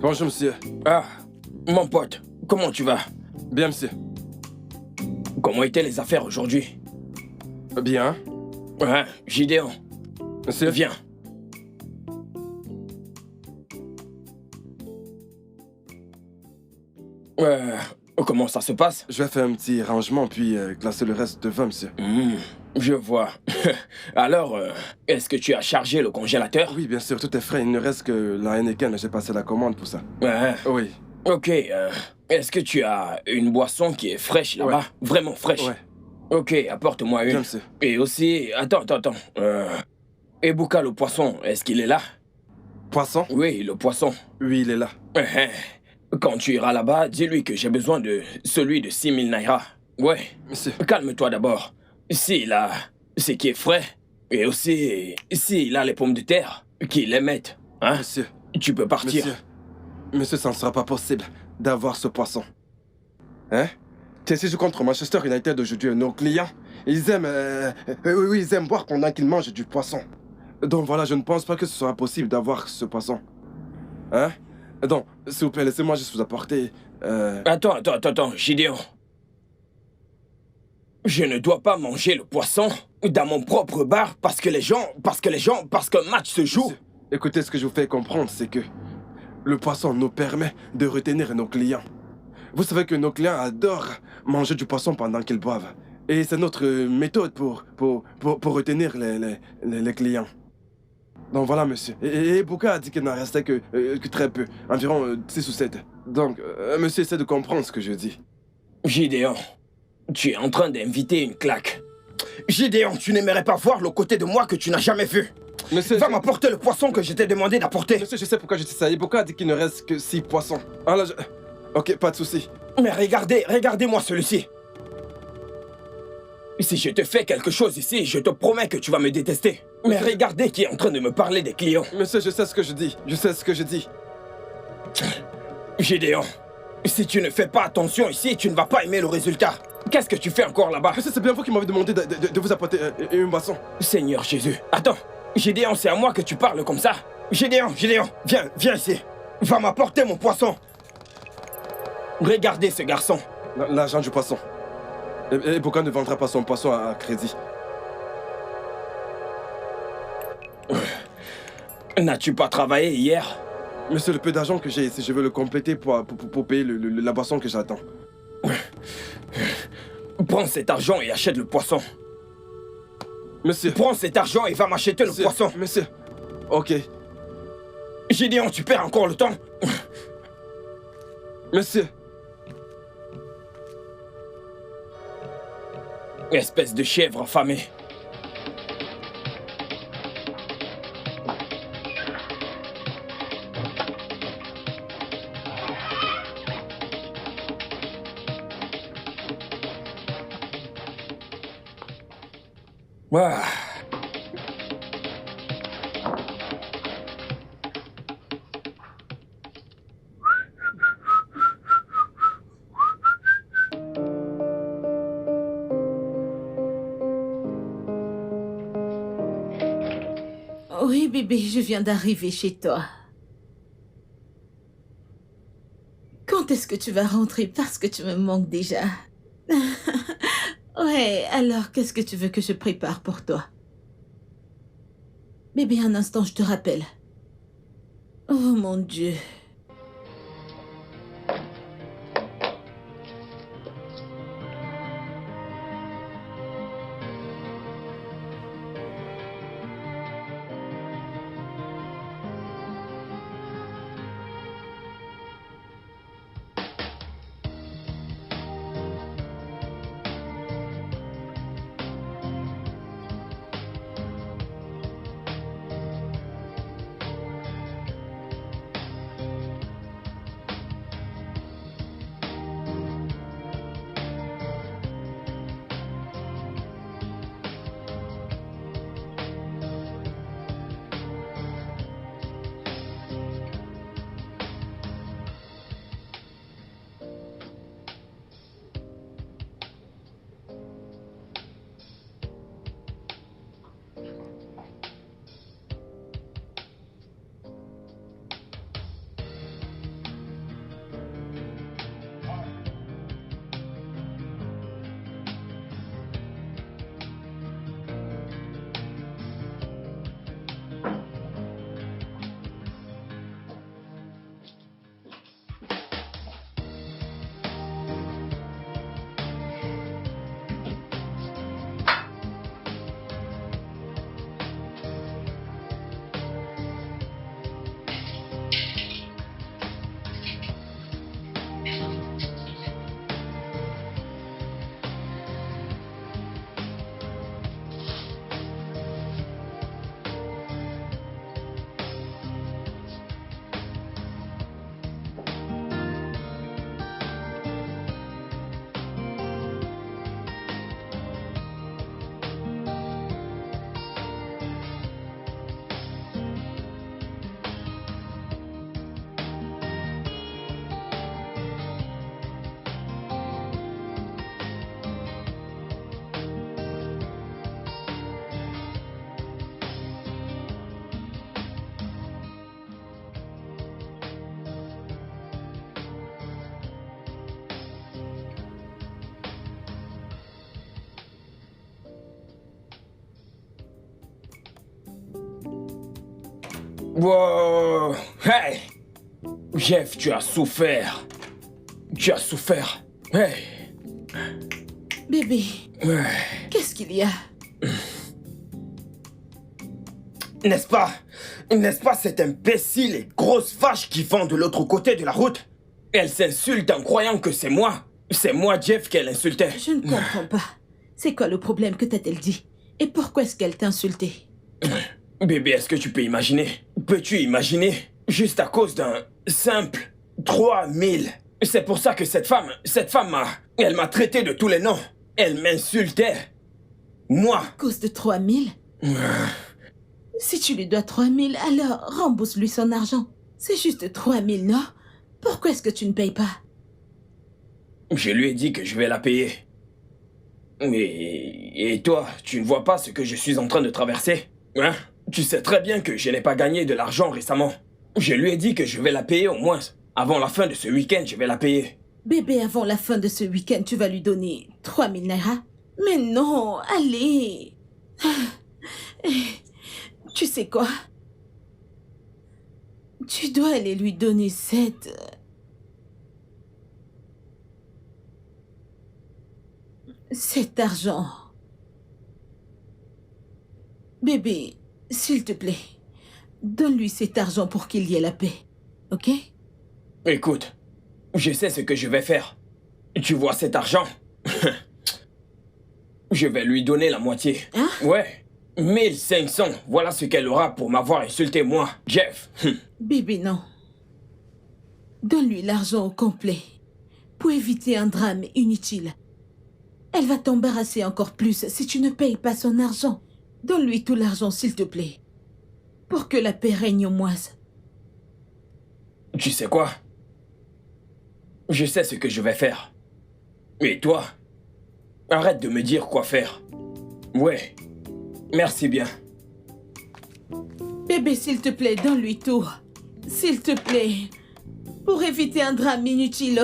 Bonjour, monsieur. Ah, mon pote, comment tu vas? Bien, monsieur. Comment étaient les affaires aujourd'hui? Bien. Ouais, Gideon, Monsieur? viens. Comment ça se passe? Je vais faire un petit rangement, puis classer le reste de vin, monsieur. Je vois. Alors, est-ce que tu as chargé le congélateur? Oui, bien sûr, tout est frais. Il ne reste que la Heineken. J'ai passé la commande pour ça. Ouais. Oui. Ok, est-ce que tu as une boisson qui est fraîche là-bas? Ouais. Vraiment fraîche? Ouais. Ok, apporte-moi une. Bien, monsieur. Et aussi, attends. Ebuka le poisson, est-ce qu'il est là? Poisson? Oui, le poisson. Oui, il est là. Quand tu iras là-bas, dis-lui que j'ai besoin de celui de 6000 naira. Ouais. Monsieur. Calme-toi d'abord. S'il a ce qui est frais, et aussi s'il a les pommes de terre, qu'il les mette, hein? Monsieur. Tu peux partir. Monsieur, ça ne sera pas possible d'avoir ce poisson. Hein? Chelsea joue contre Manchester United aujourd'hui. Nos clients, ils aiment... oui, ils aiment boire pendant qu'ils mangent du poisson. Donc voilà, je ne pense pas que ce sera possible d'avoir ce poisson. Hein? Donc, s'il vous plaît, laissez-moi juste vous apporter... Attends, Gideon. Je ne dois pas manger le poisson dans mon propre bar parce que qu'un match se joue. Monsieur, écoutez, ce que je vous fais comprendre, c'est que le poisson nous permet de retenir nos clients. Vous savez que nos clients adorent manger du poisson pendant qu'ils boivent. Et c'est notre méthode pour retenir les clients. Donc voilà, monsieur. Et Bouka a dit qu'il n'en restait que très peu, environ 6 ou 7. Donc, monsieur essaie de comprendre ce que je dis. Gideon, tu es en train d'inviter une claque. Gideon, tu n'aimerais pas voir le côté de moi que tu n'as jamais vu. Monsieur, Va m'apporter le poisson que je t'ai demandé d'apporter. Monsieur, je sais pourquoi je dis ça. Et Bouka a dit qu'il ne reste que 6 poissons. Alors, ok, pas de souci. Mais regardez-moi celui-ci. Si je te fais quelque chose ici, je te promets que tu vas me détester. Mais regardez qui est en train de me parler des clients. Monsieur, je sais ce que je dis. Je sais ce que je dis. Gideon, si tu ne fais pas attention ici, tu ne vas pas aimer le résultat. Qu'est-ce que tu fais encore là-bas? Monsieur, c'est bien vous qui m'avez demandé de vous apporter une boisson. Seigneur Jésus, attends. Gideon, c'est à moi que tu parles comme ça. Gideon, viens ici. Va m'apporter mon poisson. Regardez ce garçon. L'argent du poisson. Et pourquoi ne vendra pas son poisson à crédit? N'as-tu pas travaillé hier? Monsieur, le peu d'argent que j'ai ici, je veux le compléter pour payer la boisson que j'attends. Prends cet argent et achète le poisson. Monsieur. Prends cet argent et va m'acheter le poisson. Monsieur. Ok. Gideon, tu perds encore le temps. Monsieur. Espèce de chèvre affamée. Ah. Oui, bébé, je viens d'arriver chez toi. Quand est-ce que tu vas rentrer? Parce que tu me manques déjà. Ouais, alors qu'est-ce que tu veux que je prépare pour toi? Bébé, un instant, je te rappelle. Oh mon Dieu. Wow! Hey! Jeff, tu as souffert. Tu as souffert. Hey! Bébé, Ouais. qu'est-ce qu'il y a? N'est-ce pas? N'est-ce pas cette imbécile et grosse vache qui vend de l'autre côté de la route? Elle s'insulte en croyant que c'est moi. C'est moi, Jeff, qu'elle insultait. Je ne comprends pas. C'est quoi le problème? Que t'a-t-elle dit? Et pourquoi est-ce qu'elle t'a insulté? Bébé, est-ce que tu peux imaginer? Peux-tu imaginer? Juste à cause d'un simple 3000. C'est pour ça que cette femme elle m'a traité de tous les noms. Elle m'insultait. Moi. À cause de 3000? Si tu lui dois 3000, alors rembourse-lui son argent. C'est juste 3000, non? Pourquoi est-ce que tu ne payes pas? Je lui ai dit que je vais la payer. Et toi, tu ne vois pas ce que je suis en train de traverser? Hein? Tu sais très bien que je n'ai pas gagné de l'argent récemment. Je lui ai dit que je vais la payer au moins. Avant la fin de ce week-end, je vais la payer. Bébé, avant la fin de ce week-end, tu vas lui donner 3000 naira? Mais non, allez. Tu sais quoi? Tu dois aller lui donner cet argent. Bébé, s'il te plaît, donne-lui cet argent pour qu'il y ait la paix, ok? Écoute, je sais ce que je vais faire. Tu vois cet argent? Je vais lui donner la moitié. Hein? Ouais. 1500, voilà ce qu'elle aura pour m'avoir insulté moi, Jeff. Bébé, non. Donne-lui l'argent au complet pour éviter un drame inutile. Elle va t'embarrasser encore plus si tu ne payes pas son argent. Donne-lui tout l'argent, s'il te plaît, pour que la paix règne au moins. Tu sais quoi? Je sais ce que je vais faire. Et toi? Arrête de me dire quoi faire. Ouais. Merci bien. Bébé, s'il te plaît, donne-lui tout. S'il te plaît, pour éviter un drame inutile.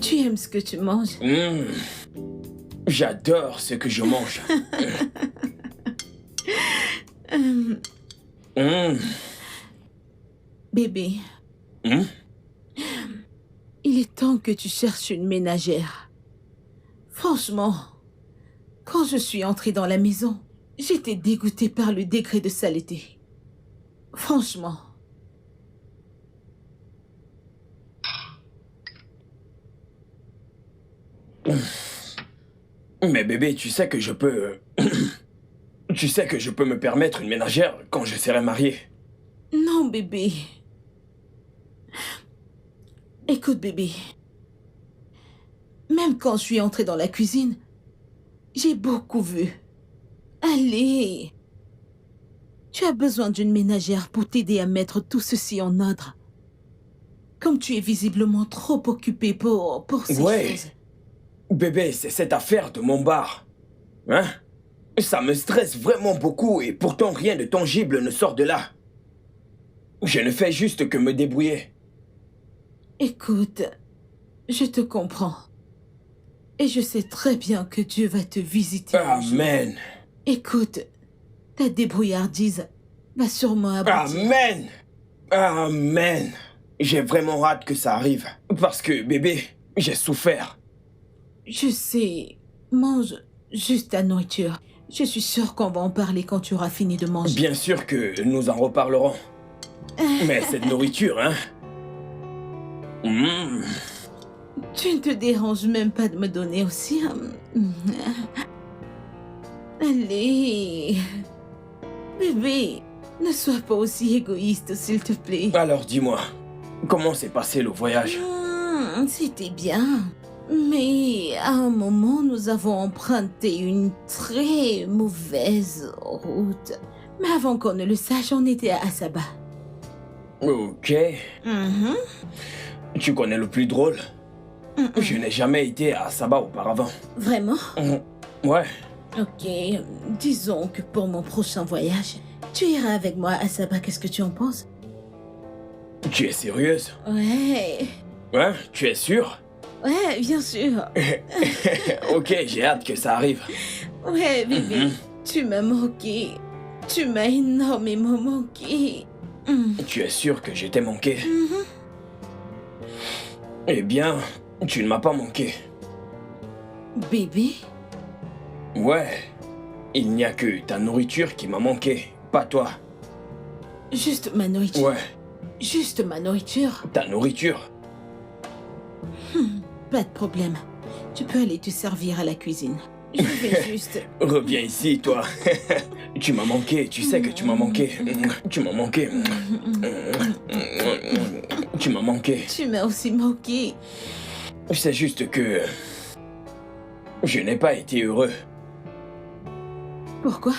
Tu aimes ce que tu manges? J'adore ce que je mange. Bébé, il est temps que tu cherches une ménagère. Franchement, quand je suis entrée dans la maison, j'étais dégoûtée par le degré de saleté. Franchement. Mais bébé, tu sais que je peux... Tu sais que je peux me permettre une ménagère quand je serai marié. Non, bébé. Écoute, bébé. Même quand je suis entrée dans la cuisine, j'ai beaucoup vu. Allez. Tu as besoin d'une ménagère pour t'aider à mettre tout ceci en ordre. Comme tu es visiblement trop occupé pour ces choses. Bébé, c'est cette affaire de mon bar. Hein? Ça me stresse vraiment beaucoup et pourtant rien de tangible ne sort de là. Je ne fais juste que me débrouiller. Écoute, je te comprends. Et je sais très bien que Dieu va te visiter. Amen. Écoute, ta débrouillardise va sûrement aboutir. Amen. Amen. J'ai vraiment hâte que ça arrive. Parce que, bébé, j'ai souffert. Je sais. Mange juste ta nourriture. Je suis sûre qu'on va en parler quand tu auras fini de manger. Bien sûr que nous en reparlerons. Mais cette nourriture, hein? Tu ne te déranges même pas de me donner aussi. Allez. Bébé, ne sois pas aussi égoïste, s'il te plaît. Alors dis-moi, comment s'est passé le voyage? C'était bien. Mais à un moment, nous avons emprunté une très mauvaise route. Mais avant qu'on ne le sache, on était à Asaba. Ok. Tu connais le plus drôle? Je n'ai jamais été à Asaba auparavant. Vraiment? Ouais. Ok, disons que pour mon prochain voyage, tu iras avec moi à Asaba. Qu'est-ce que tu en penses? Tu es sérieuse? Ouais. Hein? Tu es sûre? Ouais, bien sûr. Ok, j'ai hâte que ça arrive. Ouais, bébé. Tu m'as manqué. Tu m'as énormément manqué. Tu es sûre que je t'ai manqué? Eh bien, tu ne m'as pas manqué. Bébé? Ouais. Il n'y a que ta nourriture qui m'a manqué, pas toi. Juste ma nourriture. Ouais, Juste ma nourriture. ta nourriture. Pas de problème. Tu peux aller te servir à la cuisine. Je vais juste... Reviens ici, toi. Tu m'as manqué, tu sais que tu m'as manqué. Tu m'as manqué. Tu m'as manqué. Tu m'as aussi manqué. C'est juste que... je n'ai pas été heureux. Pourquoi?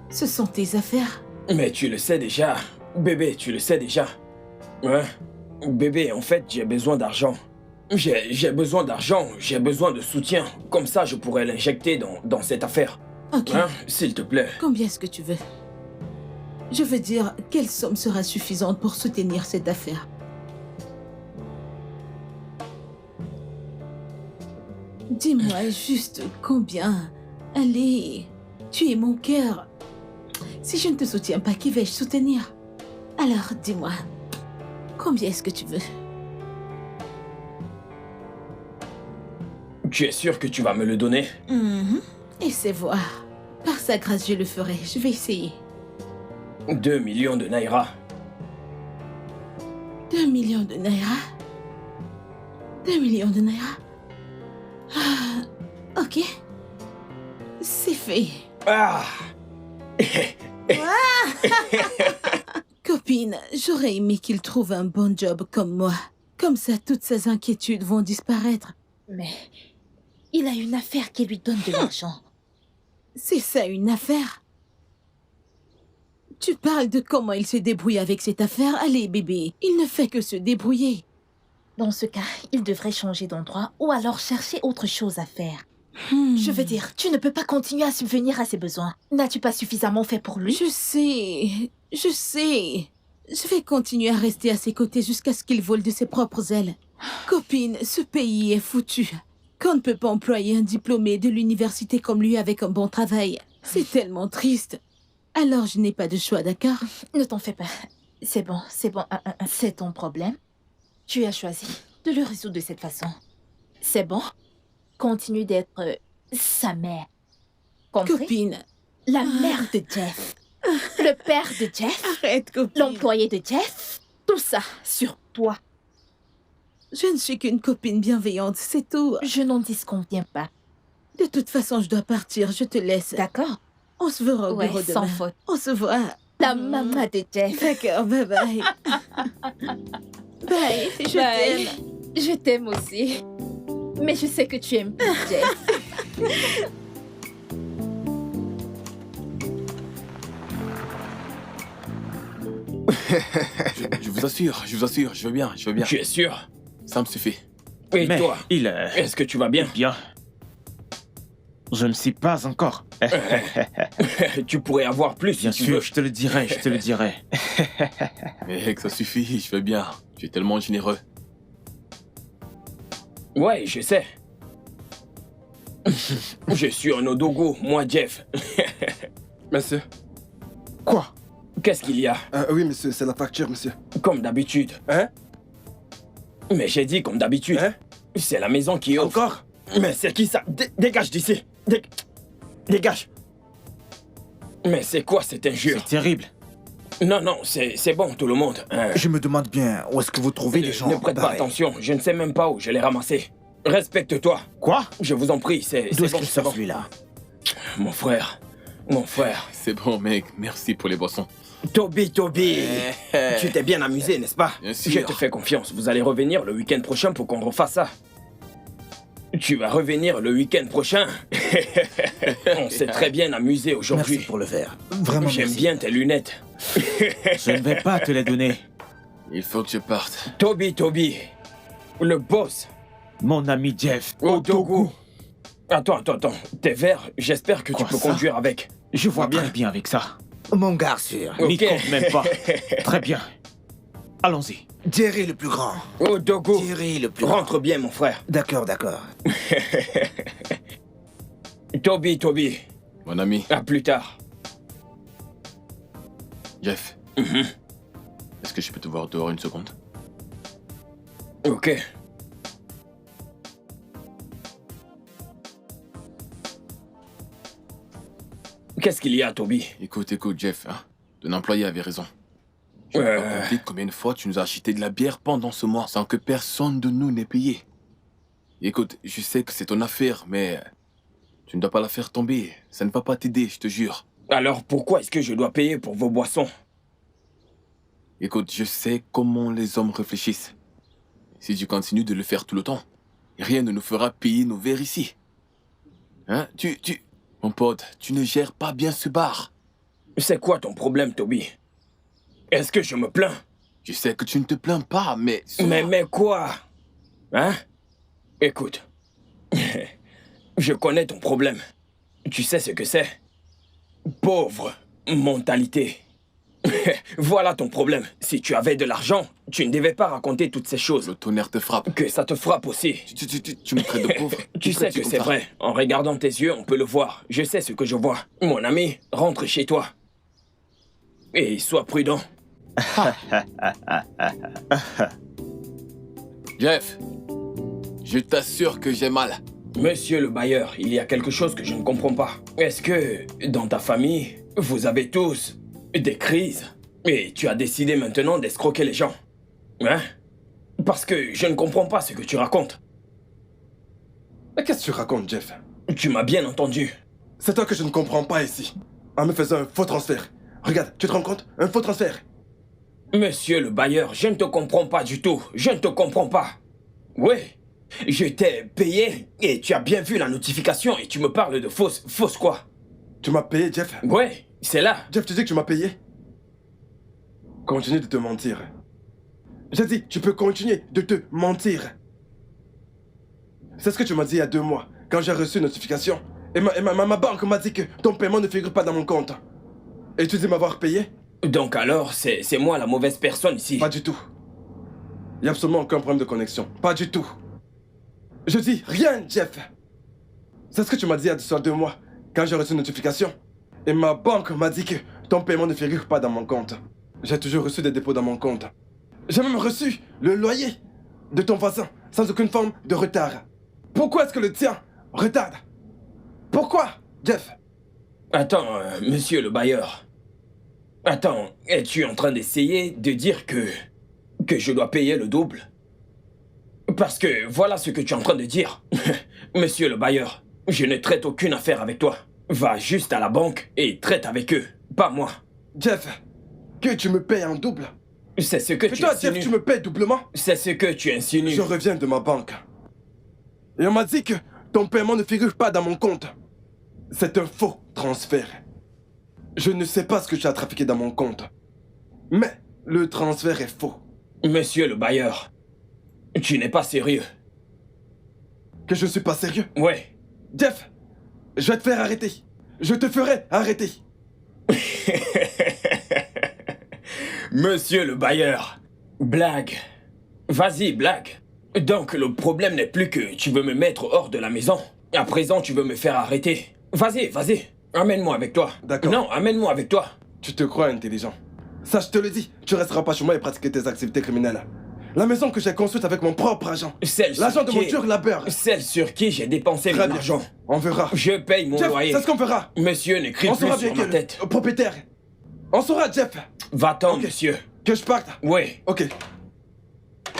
Ce sont tes affaires. Mais tu le sais déjà. Bébé, tu le sais déjà. Hein? Bébé, en fait, j'ai besoin d'argent. J'ai besoin d'argent, j'ai besoin de soutien. Comme ça, je pourrais l'injecter dans cette affaire. Ok. Hein? S'il te plaît. Combien est-ce que tu veux? Je veux dire, quelle somme sera suffisante pour soutenir cette affaire? Dis-moi juste combien. Allez, tu es mon cœur. Si je ne te soutiens pas, qui vais-je soutenir? Alors, dis-moi, combien est-ce que tu veux? Tu es sûr que tu vas me le donner? Essaie voir. Par sa grâce, je le ferai. Je vais essayer. 2 millions de naira. 2 millions de naira? 2 millions de naira? Ah, ok. C'est fait. Ah! Copine, j'aurais aimé qu'il trouve un bon job comme moi. Comme ça, toutes ses inquiétudes vont disparaître. Mais il a une affaire qui lui donne de l'argent. C'est ça une affaire? Tu parles de comment il se débrouille avec cette affaire? Allez, bébé, il ne fait que se débrouiller. Dans ce cas, il devrait changer d'endroit ou alors chercher autre chose à faire. Je veux dire, tu ne peux pas continuer à subvenir à ses besoins. N'as-tu pas suffisamment fait pour lui? Je sais. Je vais continuer à rester à ses côtés jusqu'à ce qu'il vole de ses propres ailes. Copine, ce pays est foutu. Qu'on ne peut pas employer un diplômé de l'université comme lui avec un bon travail. C'est tellement triste. Alors je n'ai pas de choix, d'accord? Ne t'en fais pas. C'est bon. C'est ton problème. Tu as choisi de le résoudre de cette façon. C'est bon. Continue d'être sa mère. Compris? Copine, La mère de Jeff. Le père de Jeff. arrête, copine. L'employé de Jeff. Tout ça sur toi. Je ne suis qu'une copine bienveillante, c'est tout. Je n'en disconviens pas. De toute façon, je dois partir, je te laisse. D'accord? On se verra au Ouais, bureau sans demain. faute. On se voit. La maman de Jeff. D'accord, bye bye. Bye, je Bye. t'aime. Je t'aime aussi. Mais je sais que tu aimes plus Jeff. Je vous assure, je veux bien. Tu es sûr? Ça me suffit. Et Mais toi? il Est-ce que tu vas bien? bien. Je ne sais pas encore. Tu pourrais avoir plus Bien si tu veux. sûr, je te le dirai, je te le dirai. Mec, ça suffit, je veux bien. Tu es tellement généreux. Ouais, je sais. Je suis un Odogo, moi Jeff. Monsieur. Quoi? Qu'est-ce qu'il y a? Oui, monsieur, c'est la facture, monsieur. Comme d'habitude. Hein? Mais j'ai dit comme d'habitude. Hein? C'est la maison qui offre. Encore? Mais c'est qui ça? Dégage d'ici. Dégage. Mais c'est quoi cette injure? C'est terrible. Non, c'est bon tout le monde. Je me demande bien où est-ce que vous trouvez les gens Ne prête pas pareils. attention, je ne sais même pas où je l'ai ramassé. Respecte-toi. Quoi? Je vous en prie, c'est D'où est-ce bon, qu'il c'est sort bon. celui-là? Mon frère. C'est bon, mec, merci pour les boissons. Toby, tu t'es bien amusé, n'est-ce pas? Bien sûr. Je te fais confiance, vous allez revenir le week-end prochain pour qu'on refasse ça. Tu vas revenir le week-end prochain? On s'est très bien amusé Merci aujourd'hui. pour le verre. Vraiment J'aime merci. bien tes lunettes. Je ne vais pas te les donner. Il faut que je parte. Toby, le boss. Mon ami Jeff. Odogu. Attends. Tes verres, j'espère que Quoi, tu peux ça? conduire avec. Je vois bien. très bien avec ça. Mon garçon. N'y Ok. compte même pas. Très bien. Allons-y. Jerry le plus grand. Oh, Dogo, Jerry le plus grand. rentre bien, mon frère. D'accord, d'accord. Toby, Mon ami, à plus tard. Jeff. Est-ce que je peux te voir dehors une seconde? Ok. Qu'est-ce qu'il y a, Toby? Écoute, Jeff. Hein? Ton employé avait raison. Je ne peux pas compter combien de fois tu nous as acheté de la bière pendant ce mois sans que personne de nous n'ait payé. Écoute, je sais que c'est ton affaire, mais tu ne dois pas la faire tomber. Ça ne va pas t'aider, je te jure. Alors pourquoi est-ce que je dois payer pour vos boissons? Écoute, je sais comment les hommes réfléchissent. Si tu continues de le faire tout le temps, rien ne nous fera payer nos verres ici. Hein? Mon pote, tu ne gères pas bien ce bar. C'est quoi ton problème, Toby? Est-ce que je me plains? Je sais que tu ne te plains pas, mais... Mais quoi? Hein? Écoute. Je connais ton problème. Tu sais ce que c'est? Pauvre mentalité. Voilà ton problème. Si tu avais de l'argent, tu ne devais pas raconter toutes ces choses. Le tonnerre te frappe. Que ça te frappe aussi. Tu me traites de pauvre. Tu sais que c'est vrai. En regardant tes yeux, on peut le voir. Je sais ce que je vois. Mon ami, rentre chez toi. Et sois prudent. Jeff, je t'assure que j'ai mal. Monsieur le bailleur, il y a quelque chose que je ne comprends pas. Est-ce que, dans ta famille, vous avez tous des crises? Et tu as décidé maintenant d'escroquer les gens? Hein? Parce que je ne comprends pas ce que tu racontes. Mais qu'est-ce que tu racontes, Jeff? Tu m'as bien entendu. C'est toi que je ne comprends pas ici. En me faisant un faux transfert. Regarde, tu te rends compte? Un faux transfert. Monsieur le bailleur, je ne te comprends pas du tout. Je ne te comprends pas. Oui, je t'ai payé et tu as bien vu la notification et tu me parles de fausse. Fausse quoi? Tu m'as payé, Jeff? Oui, c'est là. Jeff, tu dis que tu m'as payé? Continue de te mentir. J'ai dit, tu peux continuer de te mentir. C'est ce que tu m'as dit il y a 2 mois, quand j'ai reçu une notification. Et ma banque m'a dit que ton paiement ne figure pas dans mon compte. Et tu dis m'avoir payé? Donc alors, c'est moi la mauvaise personne ici. Pas du tout. Il n'y a absolument aucun problème de connexion. Pas du tout. Je dis rien, Jeff. C'est ce que tu m'as dit il y a de ça 2 mois, quand j'ai reçu une notification. Et ma banque m'a dit que ton paiement ne figure pas dans mon compte. J'ai toujours reçu des dépôts dans mon compte. J'ai même reçu le loyer de ton voisin, sans aucune forme de retard. Pourquoi est-ce que le tien retarde? Pourquoi, Jeff? Attends, monsieur le bailleur. Attends, es-tu en train d'essayer de dire que je dois payer le double? Parce que voilà ce que tu es en train de dire. Monsieur le bailleur, je ne traite aucune affaire avec toi. Va juste à la banque et traite avec eux, pas moi. Jeff, que tu me payes en double? C'est ce que Et tu toi, insinues. Jeff, tu me payes doublement? C'est ce que tu insinues. Je reviens de ma banque. Et on m'a dit que ton paiement ne figure pas dans mon compte. C'est un faux transfert. Je ne sais pas ce que tu as trafiqué dans mon compte. Mais le transfert est faux. Monsieur le bailleur, tu n'es pas sérieux. Que je suis pas sérieux? Ouais. Jeff, je vais te faire arrêter. Je te ferai arrêter. Monsieur le bailleur, blague. Vas-y, blague. Donc le problème n'est plus que tu veux me mettre hors de la maison. À présent, tu veux me faire arrêter. Vas-y. Amène-moi avec toi. D'accord. Non, amène-moi avec toi. Tu te crois intelligent. Ça, je te le dis, tu resteras pas chez moi et pratiquer tes activités criminelles. La maison que j'ai construite avec mon propre argent. L'argent de mon dur labeur. Celle sur qui j'ai dépensé Très mon bien. argent. On verra. Je paye mon Jeff, loyer. c'est ce qu'on verra. Monsieur n'écrit On plus saura sur bien ma que tête. le propriétaire. On saura, Jeff. Va-t'en, Ok. monsieur. Que je parte. Oui. Ok.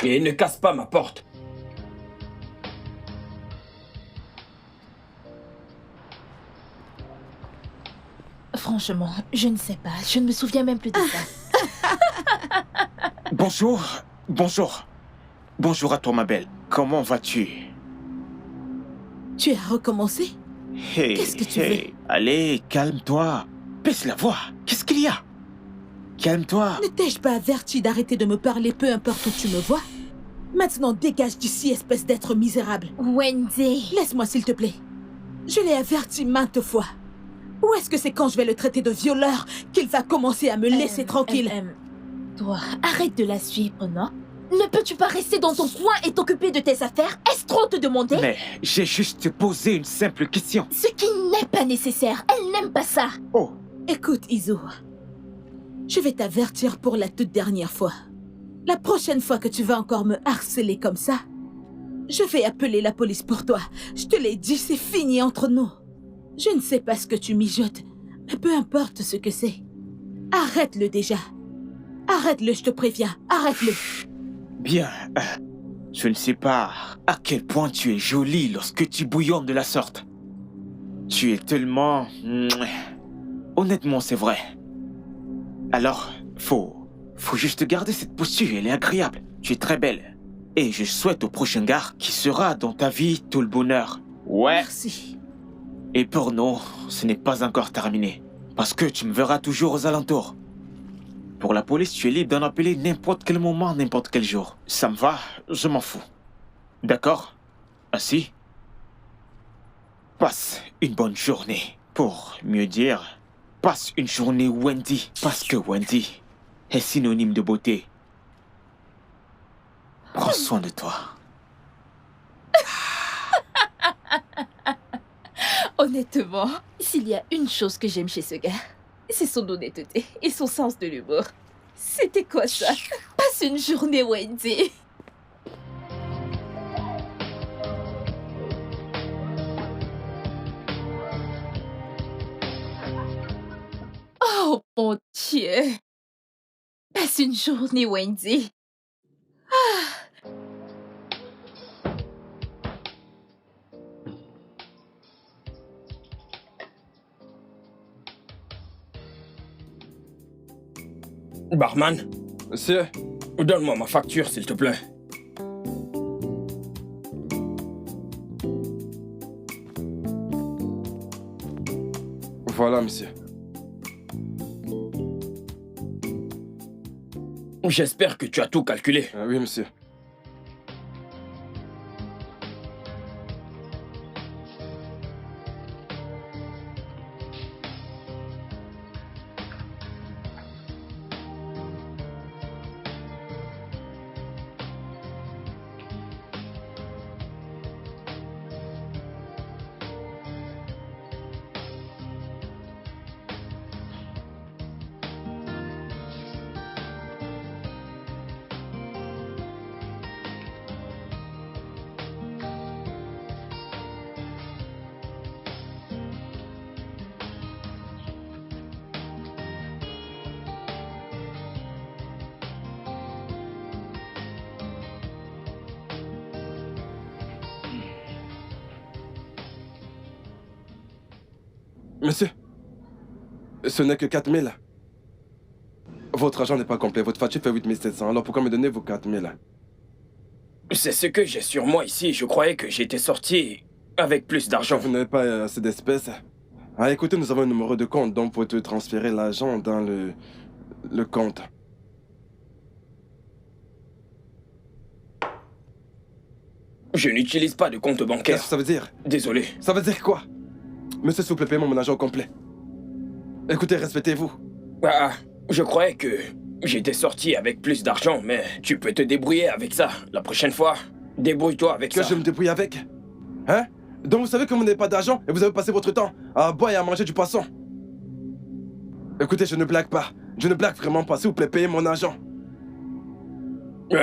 Et ne casse pas ma porte. Franchement, je ne sais pas. Je ne me souviens même plus de ça. Bonjour. Bonjour à toi, ma belle. Comment vas-tu? Tu as recommencé? Hey, Qu'est-ce que tu hey. Allez, calme-toi. Baisse la voix. Qu'est-ce qu'il y a? Calme-toi. Ne t'ai-je pas averti d'arrêter de me parler peu importe où tu me vois? Maintenant, dégage d'ici, espèce d'être misérable. Wendy. Laisse-moi, s'il te plaît. Je l'ai averti maintes fois. Où Ou est-ce que c'est quand je vais le traiter de violeur qu'il va commencer à me laisser tranquille? Toi, arrête de la suivre, non? Ne peux-tu pas rester dans ton coin et t'occuper de tes affaires? Est-ce trop te demander? Mais j'ai juste posé une simple question. Ce qui n'est pas nécessaire. Elle n'aime pas ça. Oh, Écoute, Izo, je vais t'avertir pour la toute dernière fois. La prochaine fois que tu vas encore me harceler comme ça, je vais appeler la police pour toi. Je te l'ai dit, c'est fini entre nous. Je ne sais pas ce que tu mijotes, mais peu importe ce que c'est. Arrête-le déjà. Arrête-le, je te préviens. Arrête-le. bien. Je ne sais pas à quel point tu es jolie lorsque tu bouillonnes de la sorte. Tu es tellement... Honnêtement, c'est vrai. Alors, faut juste garder cette posture, elle est agréable. Tu es très belle. Et je souhaite au prochain gars qui sera dans ta vie tout le bonheur. Ouais. Merci. Et pour nous, ce n'est pas encore terminé. Parce que tu me verras toujours aux alentours. Pour la police, tu es libre d'en appeler n'importe quel moment, n'importe quel jour. Ça me va, je m'en fous. D'accord? Ainsi? Passe une bonne journée. Pour mieux dire, passe une journée Wendy. Parce que Wendy est synonyme de beauté. Prends soin de toi. Honnêtement, s'il y a une chose que j'aime chez ce gars, c'est son honnêteté et son sens de l'humour. C'était quoi ça? Passe une journée, Wendy. Oh mon Dieu. Passe une journée, Wendy. Barman, Monsieur, donne-moi ma facture, s'il te plaît. voilà, monsieur. J'espère que tu as tout calculé. Oui, monsieur. Monsieur, ce n'est que 4000. Votre argent n'est pas complet. Votre facture fait 8700. Alors pourquoi me donner vos 4000? C'est ce que j'ai sur moi ici. Je croyais que j'étais sorti avec plus d'argent. Vous n'avez pas assez d'espèces. Ah, écoutez, nous avons un numéro de compte, donc vous pouvez transférer l'argent dans le compte. Je n'utilise pas de compte bancaire. Qu'est-ce que ça veut dire? Désolé. Ça veut dire quoi? Monsieur, s'il vous plaît, payez mon argent au complet. Écoutez, respectez-vous. Ah, je croyais que j'étais sorti avec plus d'argent, mais tu peux te débrouiller avec ça. La prochaine fois, débrouille-toi avec Que ça. je me débrouille avec? Hein? Donc vous savez que vous n'avez pas d'argent et vous avez passé votre temps à boire et à manger du poisson. Écoutez, je ne blague pas. Je ne blague vraiment pas. S'il vous plaît, payez mon argent. Vous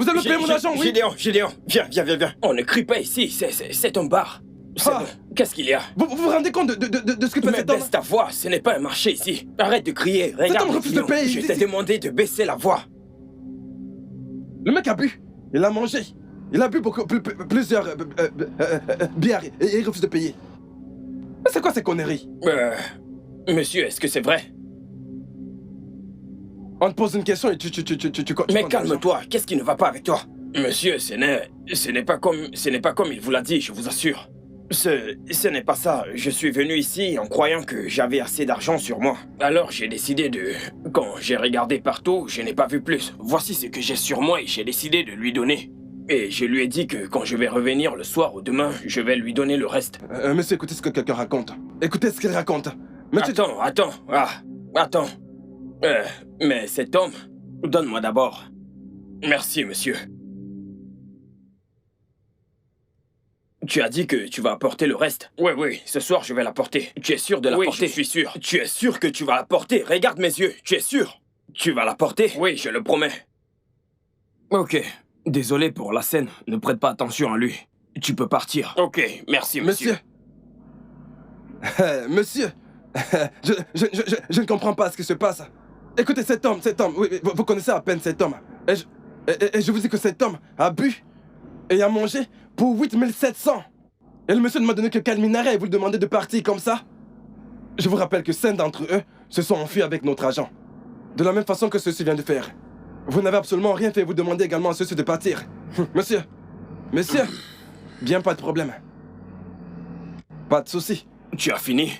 allez payer mon argent, oui? Gédéon, viens. On ne crie pas ici, c'est un bar. C'est Ah. bon. Qu'est-ce qu'il y a? Vous vous rendez compte de ce que fait Mais cet homme? baisse ta voix, ce n'est pas un marché ici. Arrête de crier, regarde. homme refuse de payer, Je il t'ai dit- demandé de baisser la voix. Le mec a bu. Il a mangé. Il a bu plusieurs bières et il refuse de payer. Mais c'est quoi ces conneries? Monsieur, est-ce que c'est vrai? On te pose une question et tu Mais calme-toi, qu'est-ce qui ne va pas avec toi? Monsieur, ce n'est pas comme il vous l'a dit, je vous assure. Ce n'est pas ça. Je suis venu ici en croyant que j'avais assez d'argent sur moi. Alors j'ai décidé de... Quand j'ai regardé partout, je n'ai pas vu plus. Voici ce que j'ai sur moi et j'ai décidé de lui donner. Et je lui ai dit que quand je vais revenir le soir ou demain, je vais lui donner le reste. Monsieur, écoutez ce que quelqu'un raconte. Écoutez ce qu'il raconte. Monsieur... Attends. Mais cet homme, donne-moi d'abord. Merci, monsieur. Tu as dit que tu vas apporter le reste? Oui, ce soir je vais l'apporter. Tu es sûr de l'apporter? Oui, je suis sûr. Tu es sûr que tu vas l'apporter? Regarde mes yeux, tu es sûr? Tu vas l'apporter? Oui, je le promets. Ok, désolé pour la scène, ne prête pas attention à lui. Tu peux partir. Ok, merci, monsieur. Monsieur, je ne comprends pas ce qui se passe. Écoutez, cet homme, oui, vous connaissez à peine cet homme. Et je vous dis que cet homme a bu et a mangé pour 8700. Et le monsieur ne m'a donné que 4 minarets et vous le demandez de partir comme ça? Je vous rappelle que 5 d'entre eux se sont enfuis avec notre agent. De la même façon que ceci vient de faire. Vous n'avez absolument rien fait, vous demandez également à ceux-ci de partir. Monsieur, bien pas de problème. Pas de souci. Tu as fini?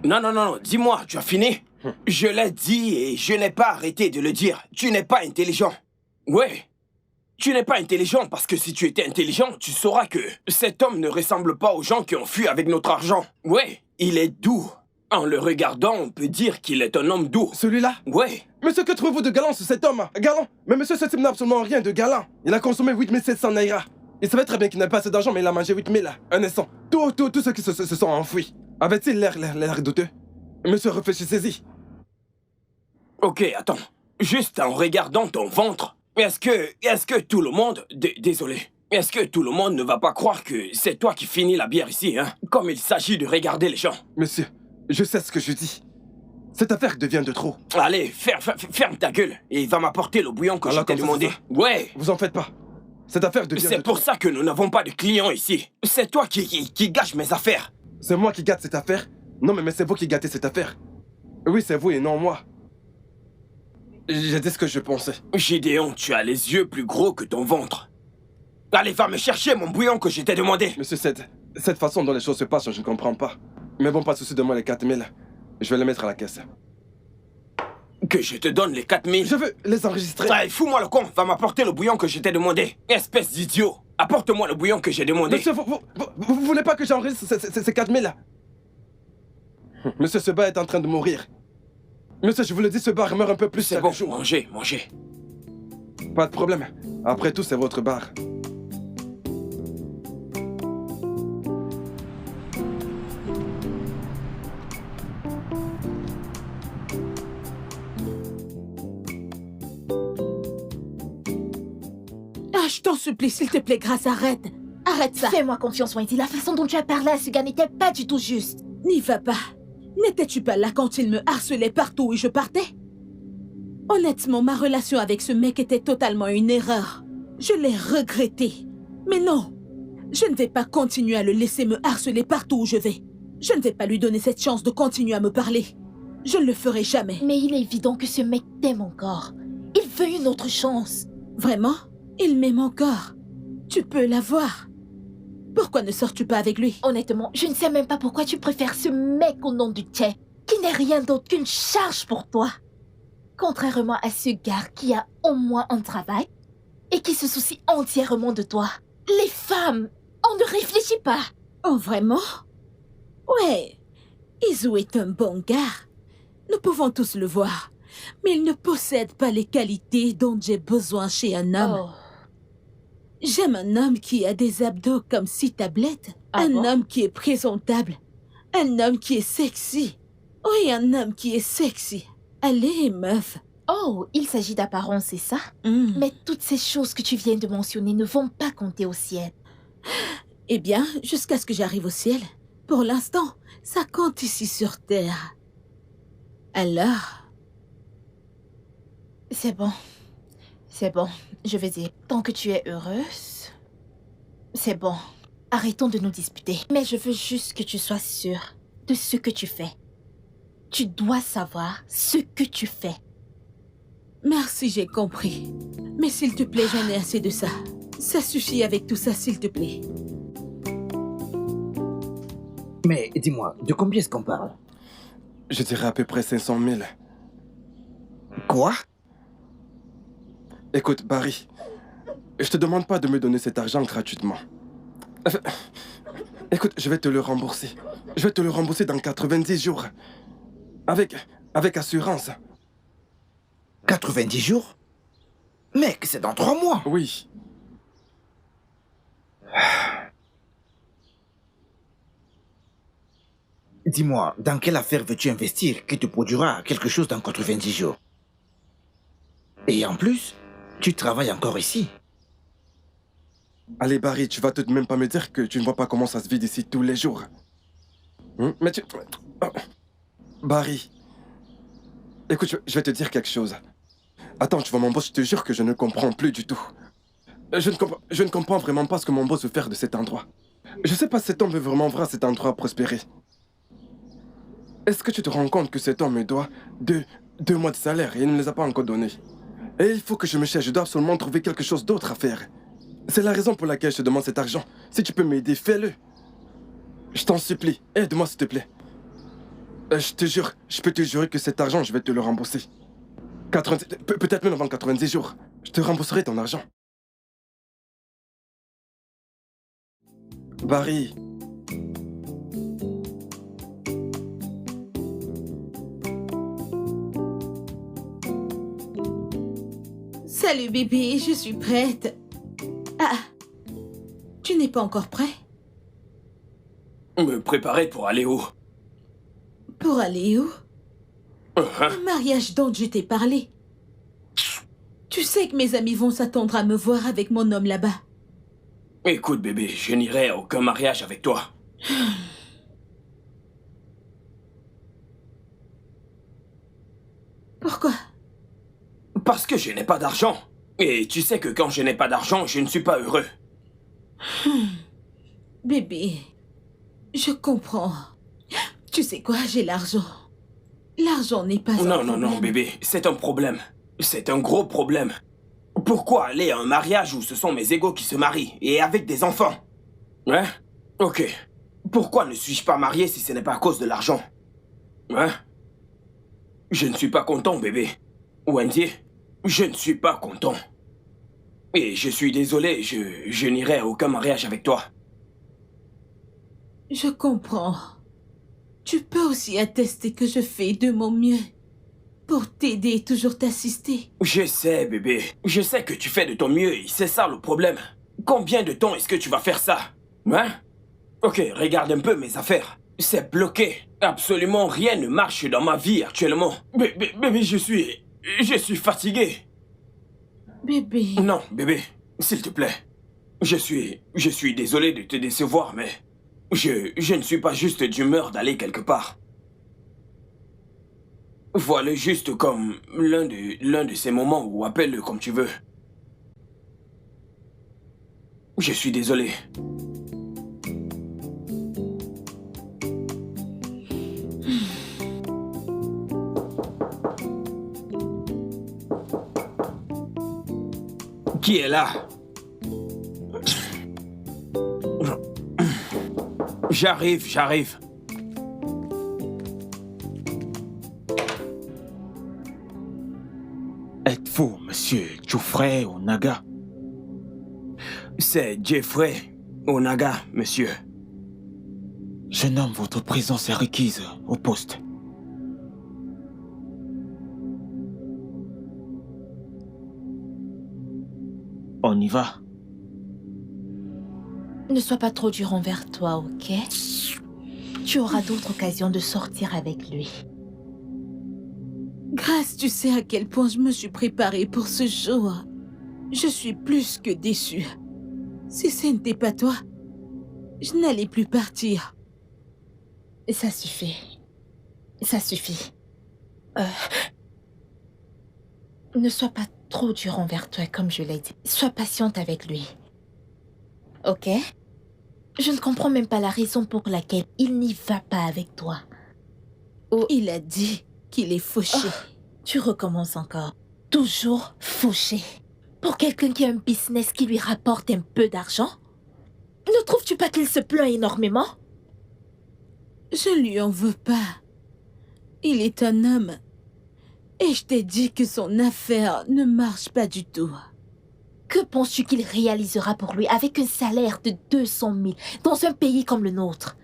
Non, dis-moi, tu as fini? Je l'ai dit et je n'ai pas arrêté de le dire. Tu n'es pas intelligent. Ouais. Tu n'es pas intelligent parce que si tu étais intelligent, tu sauras que cet homme ne ressemble pas aux gens qui ont fui avec notre argent. Ouais, il est doux. En le regardant, on peut dire qu'il est un homme doux. Celui-là? Ouais. Monsieur, que trouvez-vous de galant sur cet homme? Galant? Mais monsieur, ce type n'a absolument rien de galant. Il a consommé 8700 naira. Il savait très bien qu'il n'avait pas assez d'argent, mais il a mangé 8000. Un instant. Tous ceux qui se sont enfouis. Avait-il l'air douteux? Monsieur, réfléchissez-y. Ok, attends. Juste en regardant ton ventre, est-ce que tout le monde... Désolé. Est-ce que tout le monde ne va pas croire que c'est toi qui finis la bière ici, hein? Comme il s'agit de regarder les gens. Monsieur, je sais ce que je dis. Cette affaire devient de trop. Allez, ferme ta gueule et va m'apporter le bouillon que je t'ai demandé. Ouais. Vous en faites pas. Cette affaire devient de trop. C'est pour ça que nous n'avons pas de clients ici. C'est toi qui gâches mes affaires. C'est moi qui gâte cette affaire? Non, mais c'est vous qui gâtez cette affaire. Oui, c'est vous et non moi. J'ai dit ce que je pensais. Gideon, tu as les yeux plus gros que ton ventre. Allez, va me chercher mon bouillon que je t'ai demandé. Monsieur, cette façon dont les choses se passent, je ne comprends pas. Mais bon, pas de souci, donne-moi les 4000. Je vais les mettre à la caisse. Que je te donne les 4000? Je veux les enregistrer. Allez, fous-moi le con, va m'apporter le bouillon que je t'ai demandé. Espèce d'idiot. Apporte-moi le bouillon que j'ai demandé. Monsieur, vous voulez pas que j'enregistre ces 4000? Monsieur, ce bar est en train de mourir. Monsieur, je vous le dis, ce bar meurt un peu plus chaque jour. Mangez. Pas de problème. Après tout, c'est votre bar. Ah, je t'en supplie, s'il te plaît, Grâce, arrête. Arrête ça. Fais-moi confiance, Wendy. La façon dont tu as parlé à ce gars n'était pas du tout juste. N'y va pas. N'étais-tu pas là quand il me harcelait partout où je partais? Honnêtement, ma relation avec ce mec était totalement une erreur. Je l'ai regretté. Mais non, je ne vais pas continuer à le laisser me harceler partout où je vais. Je ne vais pas lui donner cette chance de continuer à me parler. Je ne le ferai jamais. Mais il est évident que ce mec t'aime encore. Il veut une autre chance. Vraiment? Il m'aime encore. Tu peux l'avoir. Pourquoi ne sors-tu pas avec lui? Honnêtement, je ne sais même pas pourquoi tu préfères ce mec au nom du tien, qui n'est rien d'autre qu'une charge pour toi. Contrairement à ce gars qui a au moins un travail et qui se soucie entièrement de toi. Les femmes, on ne réfléchit pas. Oh, vraiment? Ouais, Izu est un bon gars. Nous pouvons tous le voir. Mais il ne possède pas les qualités dont j'ai besoin chez un homme. Oh. J'aime un homme qui a des abdos comme 6 tablettes. Homme qui est présentable. Un homme qui est sexy. Oui, un homme qui est sexy. Allez, meuf. Oh, il s'agit d'apparence, c'est ça? Mais toutes ces choses que tu viens de mentionner ne vont pas compter au ciel. Eh bien, jusqu'à ce que j'arrive au ciel. Pour l'instant, ça compte ici sur Terre. Alors... C'est bon. Je vais dire, tant que tu es heureuse, c'est bon. Arrêtons de nous disputer. Mais je veux juste que tu sois sûre de ce que tu fais. Tu dois savoir ce que tu fais. Merci, j'ai compris. Mais s'il te plaît, j'en ai assez de ça. Ça suffit avec tout ça, s'il te plaît. Mais dis-moi, de combien est-ce qu'on parle? Je dirais à peu près 500 000. Quoi? Écoute, Barry, je te demande pas de me donner cet argent gratuitement. Écoute, je vais te le rembourser. Je vais te le rembourser dans 90 jours. Avec assurance. 90 jours? Mec, c'est dans 3 mois. Oui. Dis-moi, dans quelle affaire veux-tu investir qui te produira quelque chose dans 90 jours? Et en plus, tu travailles encore ici. Allez, Barry, tu vas tout de même pas me dire que tu ne vois pas comment ça se vit ici tous les jours. Mais tu... Oh. Barry. Écoute, je vais te dire quelque chose. Attends, tu vois mon boss, je te jure que je ne comprends plus du tout. Je ne comprends vraiment pas ce que mon boss veut faire de cet endroit. Je sais pas si cet homme veut vraiment voir cet endroit prospérer. Est-ce que tu te rends compte que cet homme me doit 2 mois de salaire et il ne me les a pas encore donnés? Et il faut que je me cherche, je dois absolument trouver quelque chose d'autre à faire. C'est la raison pour laquelle je te demande cet argent. Si tu peux m'aider, fais-le. Je t'en supplie, aide-moi s'il te plaît. Je te jure, je peux te jurer que cet argent, je vais te le rembourser. Peut-être même avant 90 jours. Je te rembourserai ton argent. Barry. Salut bébé, je suis prête. Ah, tu n'es pas encore prêt? Me préparer pour aller où? Pour aller où? Le mariage dont je t'ai parlé. Tu sais que mes amis vont s'attendre à me voir avec mon homme là-bas. Écoute bébé, je n'irai à aucun mariage avec toi. Pourquoi? Parce que je n'ai pas d'argent. Et tu sais que quand je n'ai pas d'argent, je ne suis pas heureux. Bébé, je comprends. Tu sais quoi, j'ai l'argent. L'argent n'est pas un problème. Non, bébé, c'est un problème. C'est un gros problème. Pourquoi aller à un mariage où ce sont mes égaux qui se marient et avec des enfants? Hein? Ok. Pourquoi ne suis-je pas marié si ce n'est pas à cause de l'argent? Hein? Je ne suis pas content, bébé. Wendy, je ne suis pas content. Et je suis désolé, je n'irai à aucun mariage avec toi. Je comprends. Tu peux aussi attester que je fais de mon mieux pour t'aider et toujours t'assister. Je sais, bébé. Je sais que tu fais de ton mieux et c'est ça le problème. Combien de temps est-ce que tu vas faire ça? Hein? Ok, regarde un peu mes affaires. C'est bloqué. Absolument rien ne marche dans ma vie actuellement. Bébé, je suis fatigué. Bébé. Non, bébé, s'il te plaît. Je suis désolé de te décevoir, mais je ne suis pas juste d'humeur d'aller quelque part. Vois-le juste comme l'un de ces moments ou appelle-le comme tu veux. Je suis désolé. Qui est là? J'arrive. Êtes-vous monsieur Jeffrey Onaga? C'est Jeffrey Onaga, monsieur. Jeune homme, votre présence est requise au poste. On y va. Ne sois pas trop dur envers toi, ok? Tu auras d'autres occasions de sortir avec lui. Grâce, tu sais à quel point je me suis préparée pour ce jour. Je suis plus que déçue. Si ce n'était pas toi, je n'allais plus partir. Ça suffit. Ça suffit. Ne sois pas trop dur envers toi, comme je l'ai dit. Sois patiente avec lui. Ok? Je ne comprends même pas la raison pour laquelle il n'y va pas avec toi. Oh, il a dit qu'il est fauché. Oh, tu recommences encore. Toujours fauché. Pour quelqu'un qui a un business qui lui rapporte un peu d'argent? Ne trouves-tu pas qu'il se plaint énormément? Je lui en veux pas. Il est un homme. Et je t'ai dit que son affaire ne marche pas du tout. Que penses-tu qu'il réalisera pour lui avec un salaire de 200 000 dans un pays comme le nôtre?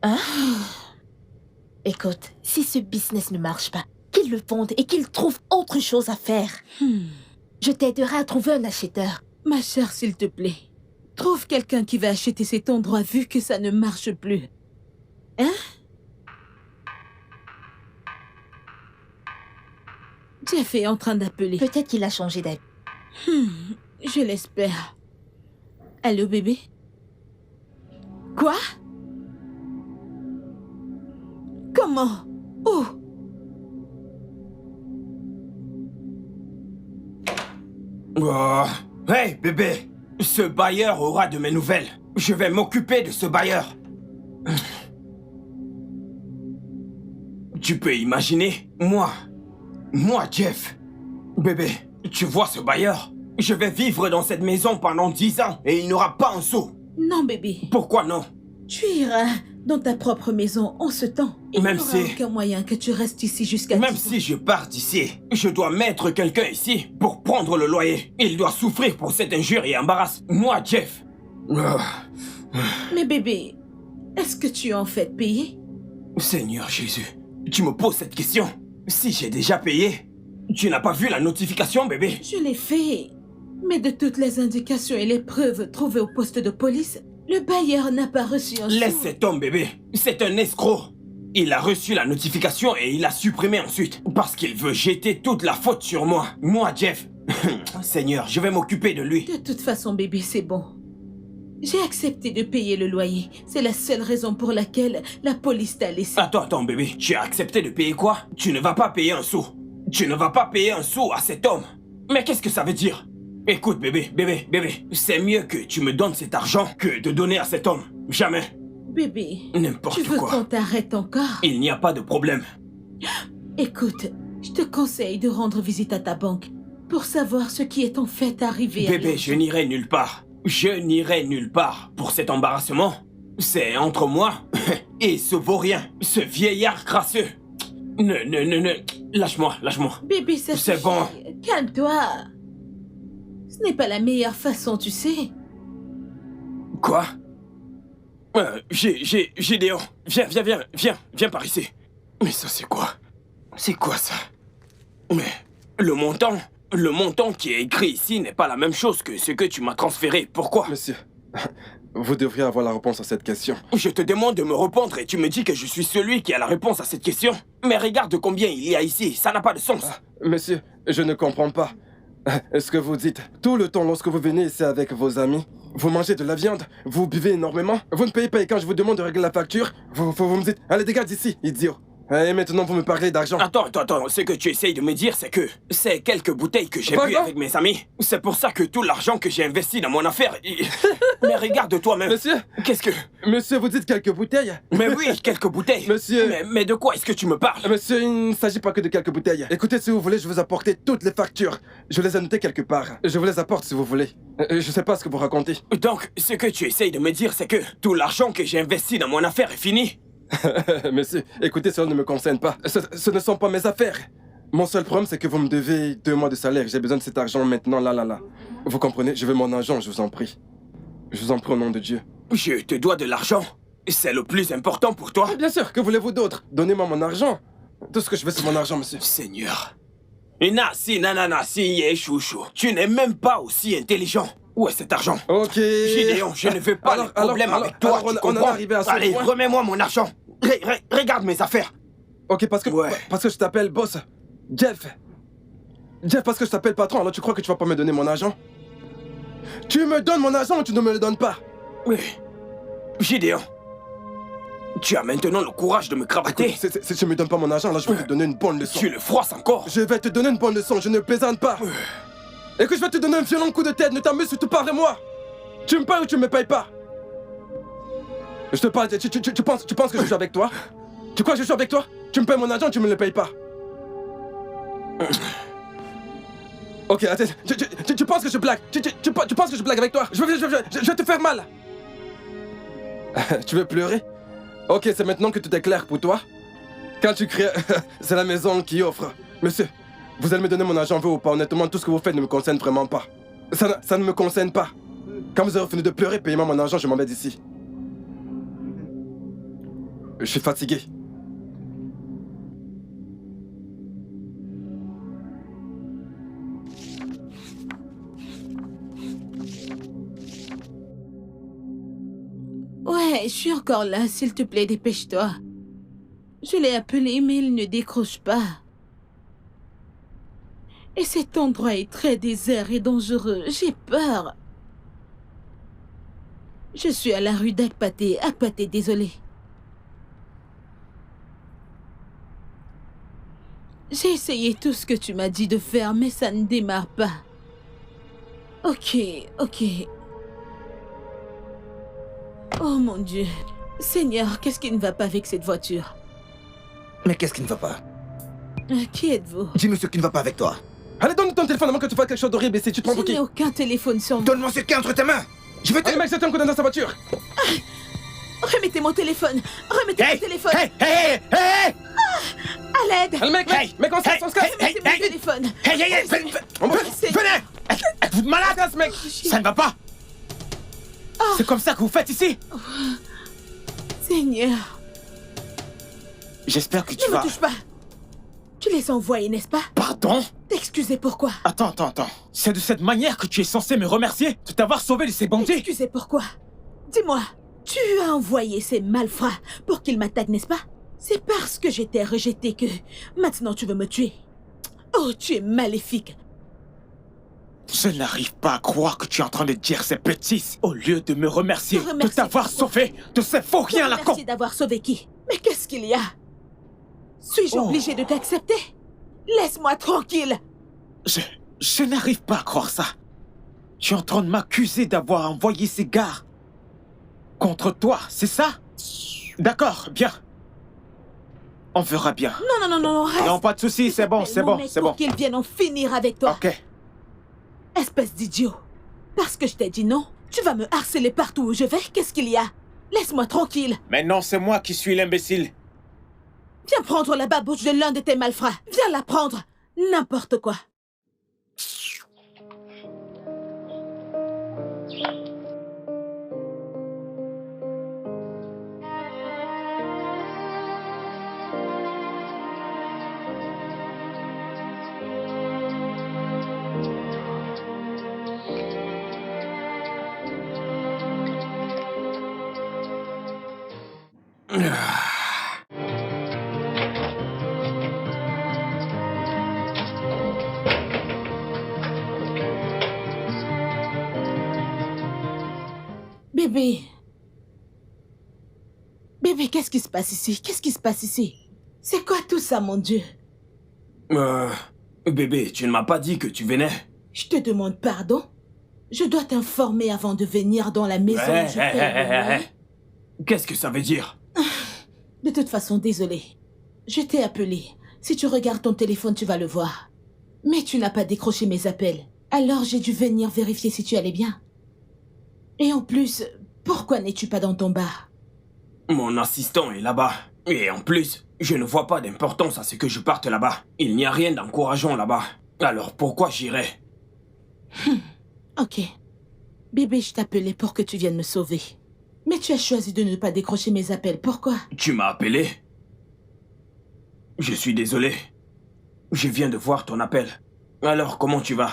Hein? Écoute, si ce business ne marche pas, qu'il le fonde et qu'il trouve autre chose à faire. Je t'aiderai à trouver un acheteur. Ma chère, s'il te plaît, trouve quelqu'un qui va acheter cet endroit vu que ça ne marche plus. Hein? Jeff est en train d'appeler. Peut-être qu'il a changé d'avis. Je l'espère. Allô, bébé? Quoi? Comment? Où? Oh. Hey, bébé! Ce bailleur aura de mes nouvelles. Je vais m'occuper de ce bailleur. Tu peux imaginer? Moi, Jeff. Bébé, tu vois ce bailleur? Je vais vivre dans cette maison pendant 10 ans et il n'aura pas un sou. Non, bébé. Pourquoi non? Tu iras dans ta propre maison en ce temps. Il n'y aura aucun moyen que tu restes ici jusqu'à... Même si je pars d'ici, je dois mettre quelqu'un ici pour prendre le loyer. Il doit souffrir pour cette injure et embarrasse. Moi, Jeff. Mais bébé, est-ce que tu es en fait payé? Seigneur Jésus, tu me poses cette question. Si j'ai déjà payé, tu n'as pas vu la notification, bébé? Je l'ai fait. Mais de toutes les indications et les preuves trouvées au poste de police, le bailleur n'a pas reçu un sou. Laisse cet homme, bébé. C'est un escroc. Il a reçu la notification et il l'a supprimée ensuite. Parce qu'il veut jeter toute la faute sur moi. Moi, Jeff. Seigneur, je vais m'occuper de lui. De toute façon, bébé, c'est bon. J'ai accepté de payer le loyer. C'est la seule raison pour laquelle la police t'a laissé. Attends, bébé. Tu as accepté de payer quoi? Tu ne vas pas payer un sou. Tu ne vas pas payer un sou à cet homme. Mais qu'est-ce que ça veut dire? Écoute, bébé. C'est mieux que tu me donnes cet argent que de donner à cet homme. Jamais. Bébé, N'importe quoi. Tu veux qu'on t'arrête encore? Il n'y a pas de problème. Écoute, je te conseille de rendre visite à ta banque pour savoir ce qui est en fait arrivé. Bébé, je n'irai nulle part. Je n'irai nulle part pour cet embarrassement. C'est entre moi et ce vaurien, ce vieillard crasseux. Ne. Lâche-moi. Bébé, c'est bon. Calme-toi. Ce n'est pas la meilleure façon, tu sais. Quoi? Gédéon. Viens par ici. Mais ça, c'est quoi? C'est quoi ça? Mais le montant qui est écrit ici n'est pas la même chose que ce que tu m'as transféré. Pourquoi? Monsieur, vous devriez avoir la réponse à cette question. Je te demande de me répondre et tu me dis que je suis celui qui a la réponse à cette question. Mais regarde combien il y a ici, ça n'a pas de sens. Monsieur, je ne comprends pas. Ce que vous dites, tout le temps lorsque vous venez ici avec vos amis, vous mangez de la viande, vous buvez énormément, vous ne payez pas et quand je vous demande de régler la facture, vous me dites « Allez, dégage d'ici, idiot !» Et maintenant, vous me parlez d'argent. Attends. Ce que tu essayes de me dire, c'est que c'est quelques bouteilles que j'ai bu avec mes amis. C'est pour ça que tout l'argent que j'ai investi dans mon affaire... Mais regarde toi-même. Monsieur, qu'est-ce que... Monsieur, vous dites quelques bouteilles? Mais oui, quelques bouteilles. Monsieur... Mais de quoi est-ce que tu me parles? Monsieur, il ne s'agit pas que de quelques bouteilles. Écoutez, si vous voulez, je vous apporter toutes les factures. Je les ai notées quelque part. Je vous les apporte si vous voulez. Je sais pas ce que vous racontez. Donc, ce que tu essayes de me dire, c'est que tout l'argent que j'ai investi dans mon affaire est fini? Monsieur, écoutez, cela ne me concerne pas. Ce ne sont pas mes affaires. Mon seul problème, c'est que vous me devez 2 mois de salaire. J'ai besoin de cet argent maintenant, là. Vous comprenez? Je veux mon argent, je vous en prie. Je vous en prie au nom de Dieu. Je te dois de l'argent. C'est le plus important pour toi? Bien sûr, que voulez-vous d'autre? Donnez-moi mon argent. Tout ce que je veux, c'est mon argent, monsieur. Seigneur. Chouchou. Tu n'es même pas aussi intelligent. Où est cet argent? Ok. Gédéon, je ne veux pas de problème avec toi, tu on en est comprends? arrivé à ce Allez, point. remets-moi mon argent. Regarde mes affaires. Ok, parce que je t'appelle boss. Jeff, parce que je t'appelle patron, alors tu crois que tu vas pas me donner mon argent? Tu me donnes mon argent ou tu ne me le donnes pas? Oui. Gédéon, tu as maintenant le courage de me cravater. Écoute, si tu me donnes pas mon argent, là je vais te donner une bonne leçon. Tu le froisses encore. Je vais te donner une bonne leçon, je ne plaisante pas. Et que je vais te donner un violent coup de tête, ne t'amuse surtout pas de moi. Tu me payes ou tu me payes pas? Je te parle, tu penses que je joue avec toi? Tu crois que je joue avec toi? Tu me payes mon argent ou tu me le payes pas? Ok, attends, tu penses que je blague? Tu penses que je blague avec toi? Je vais te faire mal. Tu veux pleurer? Ok, c'est maintenant que tout est clair pour toi. Quand tu cries, c'est la maison qui offre. Monsieur, vous allez me donner mon argent, vous ou pas? Honnêtement, tout ce que vous faites ne me concerne vraiment pas. Ça ne me concerne pas. Quand vous aurez fini de pleurer, payez-moi mon argent, je m'en vais d'ici. Je suis fatigué. Ouais, je suis encore là, s'il te plaît, dépêche-toi. Je l'ai appelé, mais il ne décroche pas. Et cet endroit est très désert et dangereux. J'ai peur. Je suis à la rue d'Akpaté. Akpaté, désolé. J'ai essayé tout ce que tu m'as dit de faire, mais ça ne démarre pas. Ok. Oh mon Dieu. Seigneur, qu'est-ce qui ne va pas avec cette voiture? Mais qu'est-ce qui ne va pas? Qui êtes-vous? Dis-nous ce qui ne va pas avec toi. Allez, donne ton téléphone avant que tu fasses quelque chose d'horrible et si tu te prends Je pour qui? n'ai aucun téléphone sur moi. Donne-moi ce qui est entre tes mains. Je vais te... Allez mec, jette un coup d'œil dans sa voiture. Remettez mon téléphone. Remettez mon téléphone. Hey! À l'aide. Allez mec, mec, on se casse, on se casse. Remettez mon téléphone. Venez. Êtes-vous de malade? Casse mec. Ça ne va pas. C'est comme ça que vous faites ici? Seigneur. J'espère que tu Ne vas... me touche pas. Tu les as envoyés, n'est-ce pas? Pardon? T'excuser pourquoi? Attends. C'est de cette manière que tu es censé me remercier de t'avoir sauvé de ces bandits? Excusez pourquoi? Dis-moi, tu as envoyé ces malfrats pour qu'ils m'attaquent, n'est-ce pas? C'est parce que j'étais rejeté que maintenant tu veux me tuer. Oh, tu es maléfique. Je n'arrive pas à croire que tu es en train de dire ces bêtises au lieu de me remercier Te de remercier t'avoir pourquoi? sauvé de ces faux riens là con. Merci d'avoir sauvé qui? Mais qu'est-ce qu'il y a? Suis-je obligée de t'accepter? Laisse-moi tranquille. Je n'arrive pas à croire ça. Tu es en train de m'accuser d'avoir envoyé ces gars contre toi, c'est ça? D'accord, bien. On verra bien. Non, reste. Non, pas de soucis, c'est bon. Pour qu'ils viennent en finir avec toi. Ok. Espèce d'idiot. Parce que je t'ai dit non, tu vas me harceler partout où je vais. Qu'est-ce qu'il y a? Laisse-moi tranquille. Maintenant, c'est moi qui suis l'imbécile. Viens prendre la babouche de l'un de tes malfrats. Viens la prendre. N'importe quoi. Bébé. Bébé, qu'est-ce qui se passe ici? Qu'est-ce qui se passe ici? C'est quoi tout ça, mon Dieu? Bébé, tu ne m'as pas dit que tu venais. Je te demande pardon? Je dois t'informer avant de venir dans la maison où je paie le loyer. Qu'est-ce que ça veut dire? De toute façon, désolé. Je t'ai appelé. Si tu regardes ton téléphone, tu vas le voir. Mais tu n'as pas décroché mes appels. Alors j'ai dû venir vérifier si tu allais bien. Et en plus, pourquoi n'es-tu pas dans ton bar? Mon assistant est là-bas. Et en plus, je ne vois pas d'importance à ce que je parte là-bas. Il n'y a rien d'encourageant là-bas. Alors pourquoi j'irais? Ok. Bébé, je t'appelais pour que tu viennes me sauver. Mais tu as choisi de ne pas décrocher mes appels. Pourquoi? Tu m'as appelé? Je suis désolé. Je viens de voir ton appel. Alors, comment tu vas?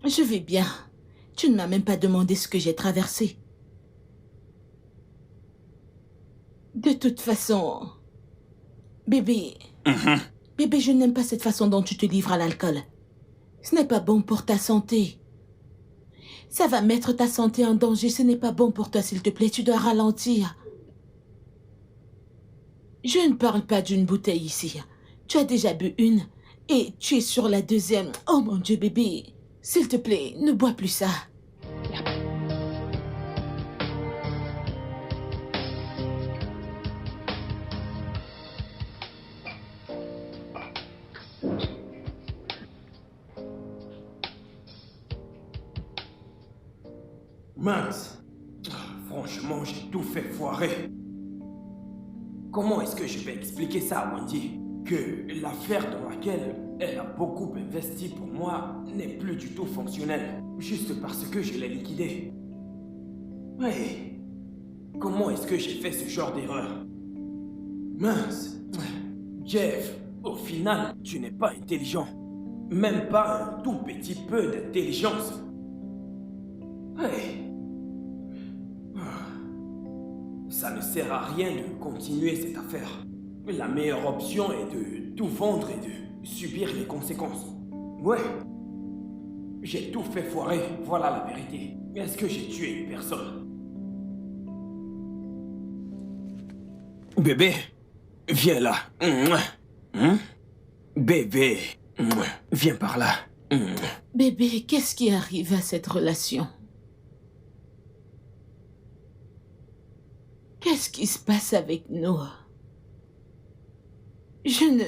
Je vais bien. Tu ne m'as même pas demandé ce que j'ai traversé. De toute façon... Bébé... Bébé, je n'aime pas cette façon dont tu te livres à l'alcool. Ce n'est pas bon pour ta santé. Ça va mettre ta santé en danger. Ce n'est pas bon pour toi, s'il te plaît. Tu dois ralentir. Je ne parle pas d'une bouteille ici. Tu as déjà bu une et tu es sur la deuxième. Oh mon Dieu, bébé. S'il te plaît, ne bois plus ça. Mince. Franchement, j'ai tout fait foirer. Comment est-ce que je vais expliquer ça à Wendy? Que l'affaire dans laquelle elle a beaucoup investi pour moi n'est plus du tout fonctionnelle, juste parce que je l'ai liquidée. Ouais. Comment est-ce que j'ai fait ce genre d'erreur? Mince. Jeff, au final, tu n'es pas intelligent. Même pas un tout petit peu d'intelligence. Ouais. Ça ne sert à rien de continuer cette affaire. La meilleure option est de tout vendre et de subir les conséquences. Ouais. J'ai tout fait foirer, voilà la vérité. Est-ce que j'ai tué une personne? Bébé, viens là. Bébé, viens par là. Bébé, qu'est-ce qui arrive à cette relation? Qu'est-ce qui se passe avec nous? Je ne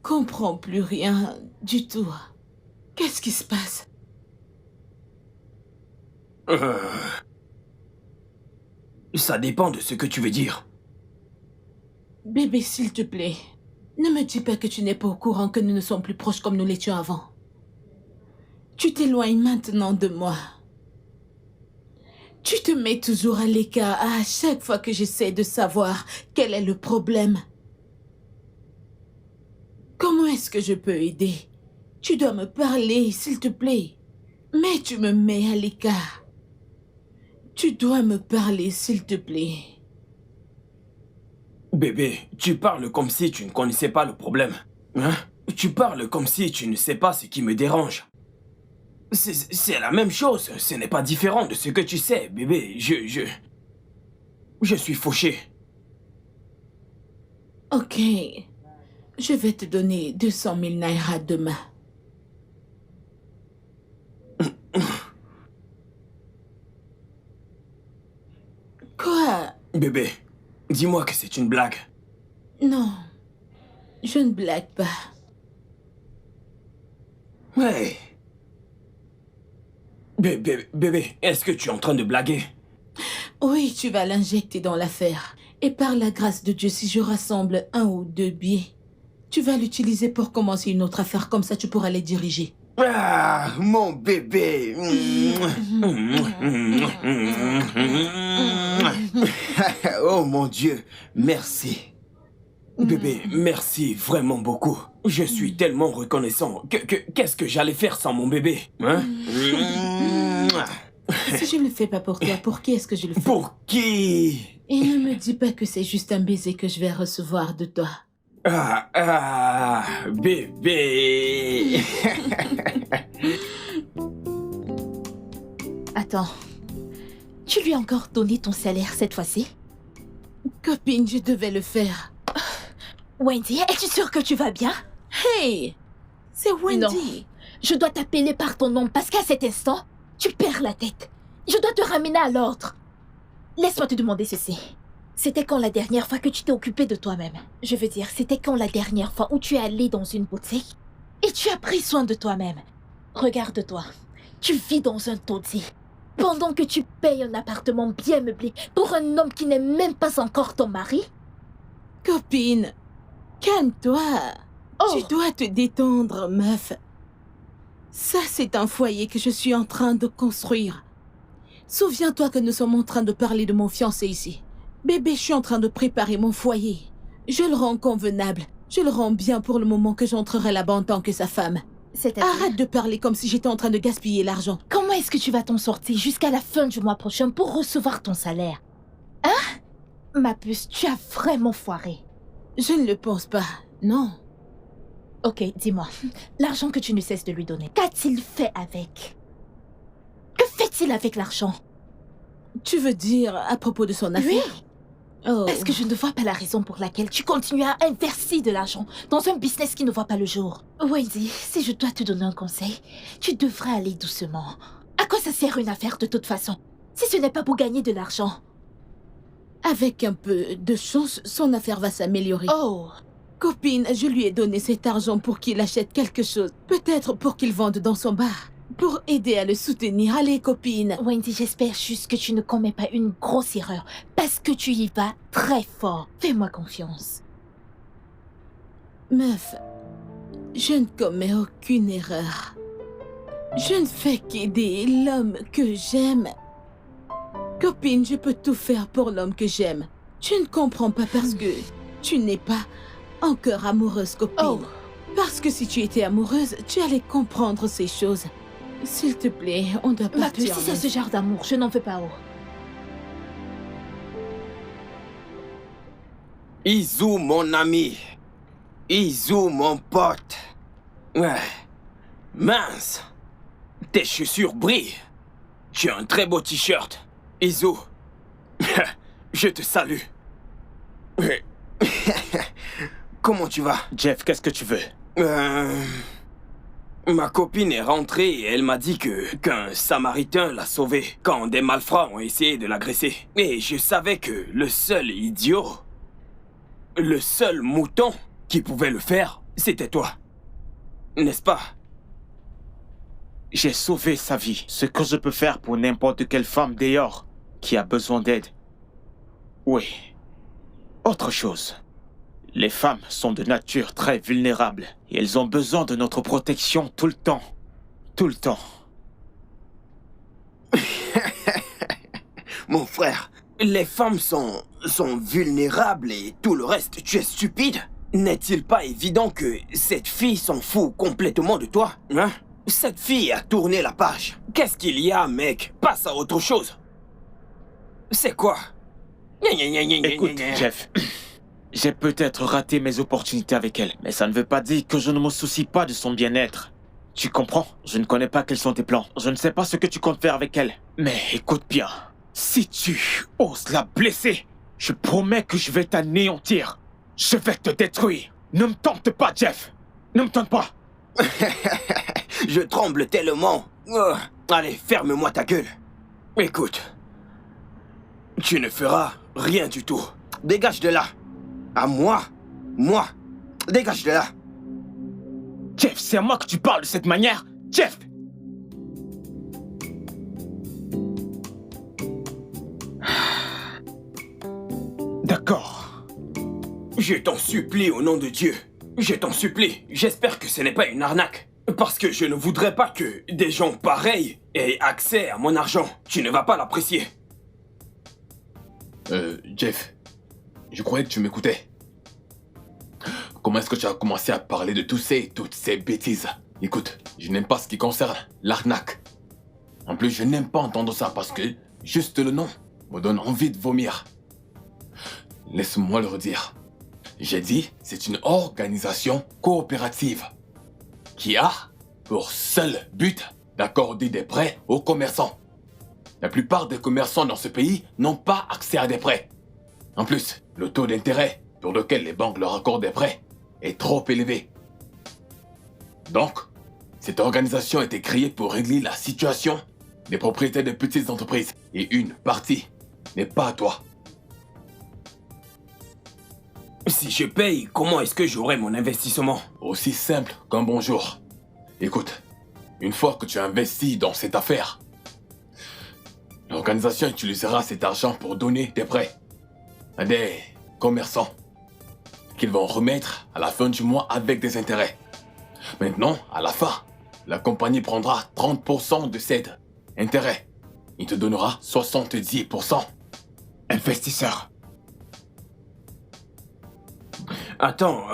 comprends plus rien du tout. Qu'est-ce qui se passe? Ça dépend de ce que tu veux dire. Bébé, s'il te plaît, ne me dis pas que tu n'es pas au courant que nous ne sommes plus proches comme nous l'étions avant. Tu t'éloignes maintenant de moi. Tu te mets toujours à l'écart à chaque fois que j'essaie de savoir quel est le problème. Comment est-ce que je peux aider? Tu dois me parler, s'il te plaît. Mais tu me mets à l'écart. Tu dois me parler, s'il te plaît. Bébé, tu parles comme si tu ne connaissais pas le problème. Hein? Tu parles comme si tu ne sais pas ce qui me dérange. C'est la même chose, ce n'est pas différent de ce que tu sais, bébé. Je suis fauché. Ok. Je vais te donner 200 000 naira demain. Quoi? Bébé, dis-moi que c'est une blague. Non, je ne blague pas. Ouais. Bébé, est-ce que tu es en train de blaguer? Oui, tu vas l'injecter dans l'affaire. Et par la grâce de Dieu, si je rassemble 1 ou 2 billets, tu vas l'utiliser pour commencer une autre affaire. Comme ça, tu pourras les diriger. Ah, mon bébé. Oh mon Dieu, merci. Bébé, merci vraiment beaucoup. Je suis tellement reconnaissant. Qu'est-ce que j'allais faire sans mon bébé, hein? Si je ne le fais pas pour toi, pour qui est-ce que je le fais? Pour qui? Et ne me dis pas que c'est juste un baiser que je vais recevoir de toi. Bébé. Attends. Tu lui as encore donné ton salaire cette fois-ci? Copine, je devais le faire. Wendy, es-tu sûre que tu vas bien? Hey! C'est Wendy. Non. Je dois t'appeler par ton nom parce qu'à cet instant, tu perds la tête. Je dois te ramener à l'ordre. Laisse-moi te demander ceci. C'était quand la dernière fois que tu t'es occupé de toi-même? Je veux dire, c'était quand la dernière fois où tu es allé dans une boutique et tu as pris soin de toi-même? Regarde-toi. Tu vis dans un taudis. Pendant que tu payes un appartement bien meublé pour un homme qui n'est même pas encore ton mari? Copine, calme-toi. Oh. Tu dois te détendre, meuf. Ça, c'est un foyer que je suis en train de construire. Souviens-toi que nous sommes en train de parler de mon fiancé ici. Bébé, je suis en train de préparer mon foyer. Je le rends convenable. Je le rends bien pour le moment que j'entrerai là-bas en tant que sa femme. Arrête de parler comme si j'étais en train de gaspiller l'argent. Comment est-ce que tu vas t'en sortir jusqu'à la fin du mois prochain pour recevoir ton salaire? Hein? Ma puce, tu as vraiment foiré. Je ne le pense pas, non. Ok, dis-moi, l'argent que tu ne cesses de lui donner, qu'a-t-il fait avec? Que fait-il avec l'argent? Tu veux dire à propos de son affaire? Oui. Oh. Parce que je ne vois pas la raison pour laquelle tu continues à investir de l'argent dans un business qui ne voit pas le jour. Wendy, si je dois te donner un conseil, tu devrais aller doucement. À quoi ça sert une affaire de toute façon, si ce n'est pas pour gagner de l'argent? Avec un peu de chance, son affaire va s'améliorer. Oh! Copine, je lui ai donné cet argent pour qu'il achète quelque chose. Peut-être pour qu'il vende dans son bar. Pour aider à le soutenir. Allez, copine. Wendy, j'espère juste que tu ne commets pas une grosse erreur. Parce que tu y vas très fort. Fais-moi confiance. Meuf, Je ne commets aucune erreur. Je ne fais qu'aider l'homme que j'aime. Copine, je peux tout faire pour l'homme que j'aime. Tu ne comprends pas parce que tu n'es pas encore amoureuse, copine. Oh. Parce que si tu étais amoureuse, tu allais comprendre ces choses. S'il te plaît, on doit Ma partir. puce, si c'est ce genre d'amour, je n'en veux pas. Izu, mon ami. Izu, mon pote. Ouais. Mince. Tes chaussures brillent. Tu as un très beau t-shirt. Izu. Je te salue. Comment tu vas? Jeff, qu'est-ce que tu veux? Ma copine est rentrée et elle m'a dit qu'un Samaritain l'a sauvée quand des malfrats ont essayé de l'agresser. Et je savais que le seul idiot, le seul mouton qui pouvait le faire, c'était toi. N'est-ce pas? J'ai sauvé sa vie. Ce que je peux faire pour n'importe quelle femme dehors qui a besoin d'aide. Oui. Autre chose. Les femmes sont de nature très vulnérables et elles ont besoin de notre protection tout le temps. Tout le temps. Mon frère, les femmes sont vulnérables et tout le reste, tu es stupide? N'est-il pas évident que cette fille s'en fout complètement de toi, hein? Cette fille a tourné la page. Qu'est-ce qu'il y a, mec? Passe à autre chose. C'est quoi? Écoute, Jeff. J'ai peut-être raté mes opportunités avec elle, mais ça ne veut pas dire que je ne me soucie pas de son bien-être. Tu comprends? Je ne connais pas quels sont tes plans. Je ne sais pas ce que tu comptes faire avec elle. Mais écoute bien. Si tu oses la blesser, je promets que je vais t'anéantir. Je vais te détruire. Ne me tente pas, Jeff. Ne me tente pas. Je tremble tellement. Allez, ferme-moi ta gueule. Écoute. Tu ne feras rien du tout. Dégage de là. À moi. Moi. Dégage de là. Jeff, c'est à moi que tu parles de cette manière. Jeff! D'accord. Je t'en supplie au nom de Dieu. Je t'en supplie. J'espère que ce n'est pas une arnaque. Parce que je ne voudrais pas que des gens pareils aient accès à mon argent. Tu ne vas pas l'apprécier. Jeff, je croyais que tu m'écoutais. Comment est-ce que tu as commencé à parler de toutes ces bêtises? Écoute, je n'aime pas ce qui concerne l'arnaque. En plus, je n'aime pas entendre ça parce que juste le nom me donne envie de vomir. Laisse-moi le redire. J'ai dit, c'est une organisation coopérative qui a pour seul but d'accorder des prêts aux commerçants. La plupart des commerçants dans ce pays n'ont pas accès à des prêts. En plus, le taux d'intérêt pour lequel les banques leur accordent des prêts est trop élevé. Donc, cette organisation a été créée pour régler la situation des propriétaires de petites entreprises. Et une partie n'est pas à toi. Si je paye, comment est-ce que j'aurai mon investissement? Aussi simple qu'un bonjour. Écoute, une fois que tu as investi dans cette affaire, l'organisation utilisera cet argent pour donner des prêts à des commerçants qu'ils vont remettre à la fin du mois avec des intérêts. Maintenant, à la fin, la compagnie prendra 30% de cet intérêt. Il te donnera 70%. Investisseur. Attends,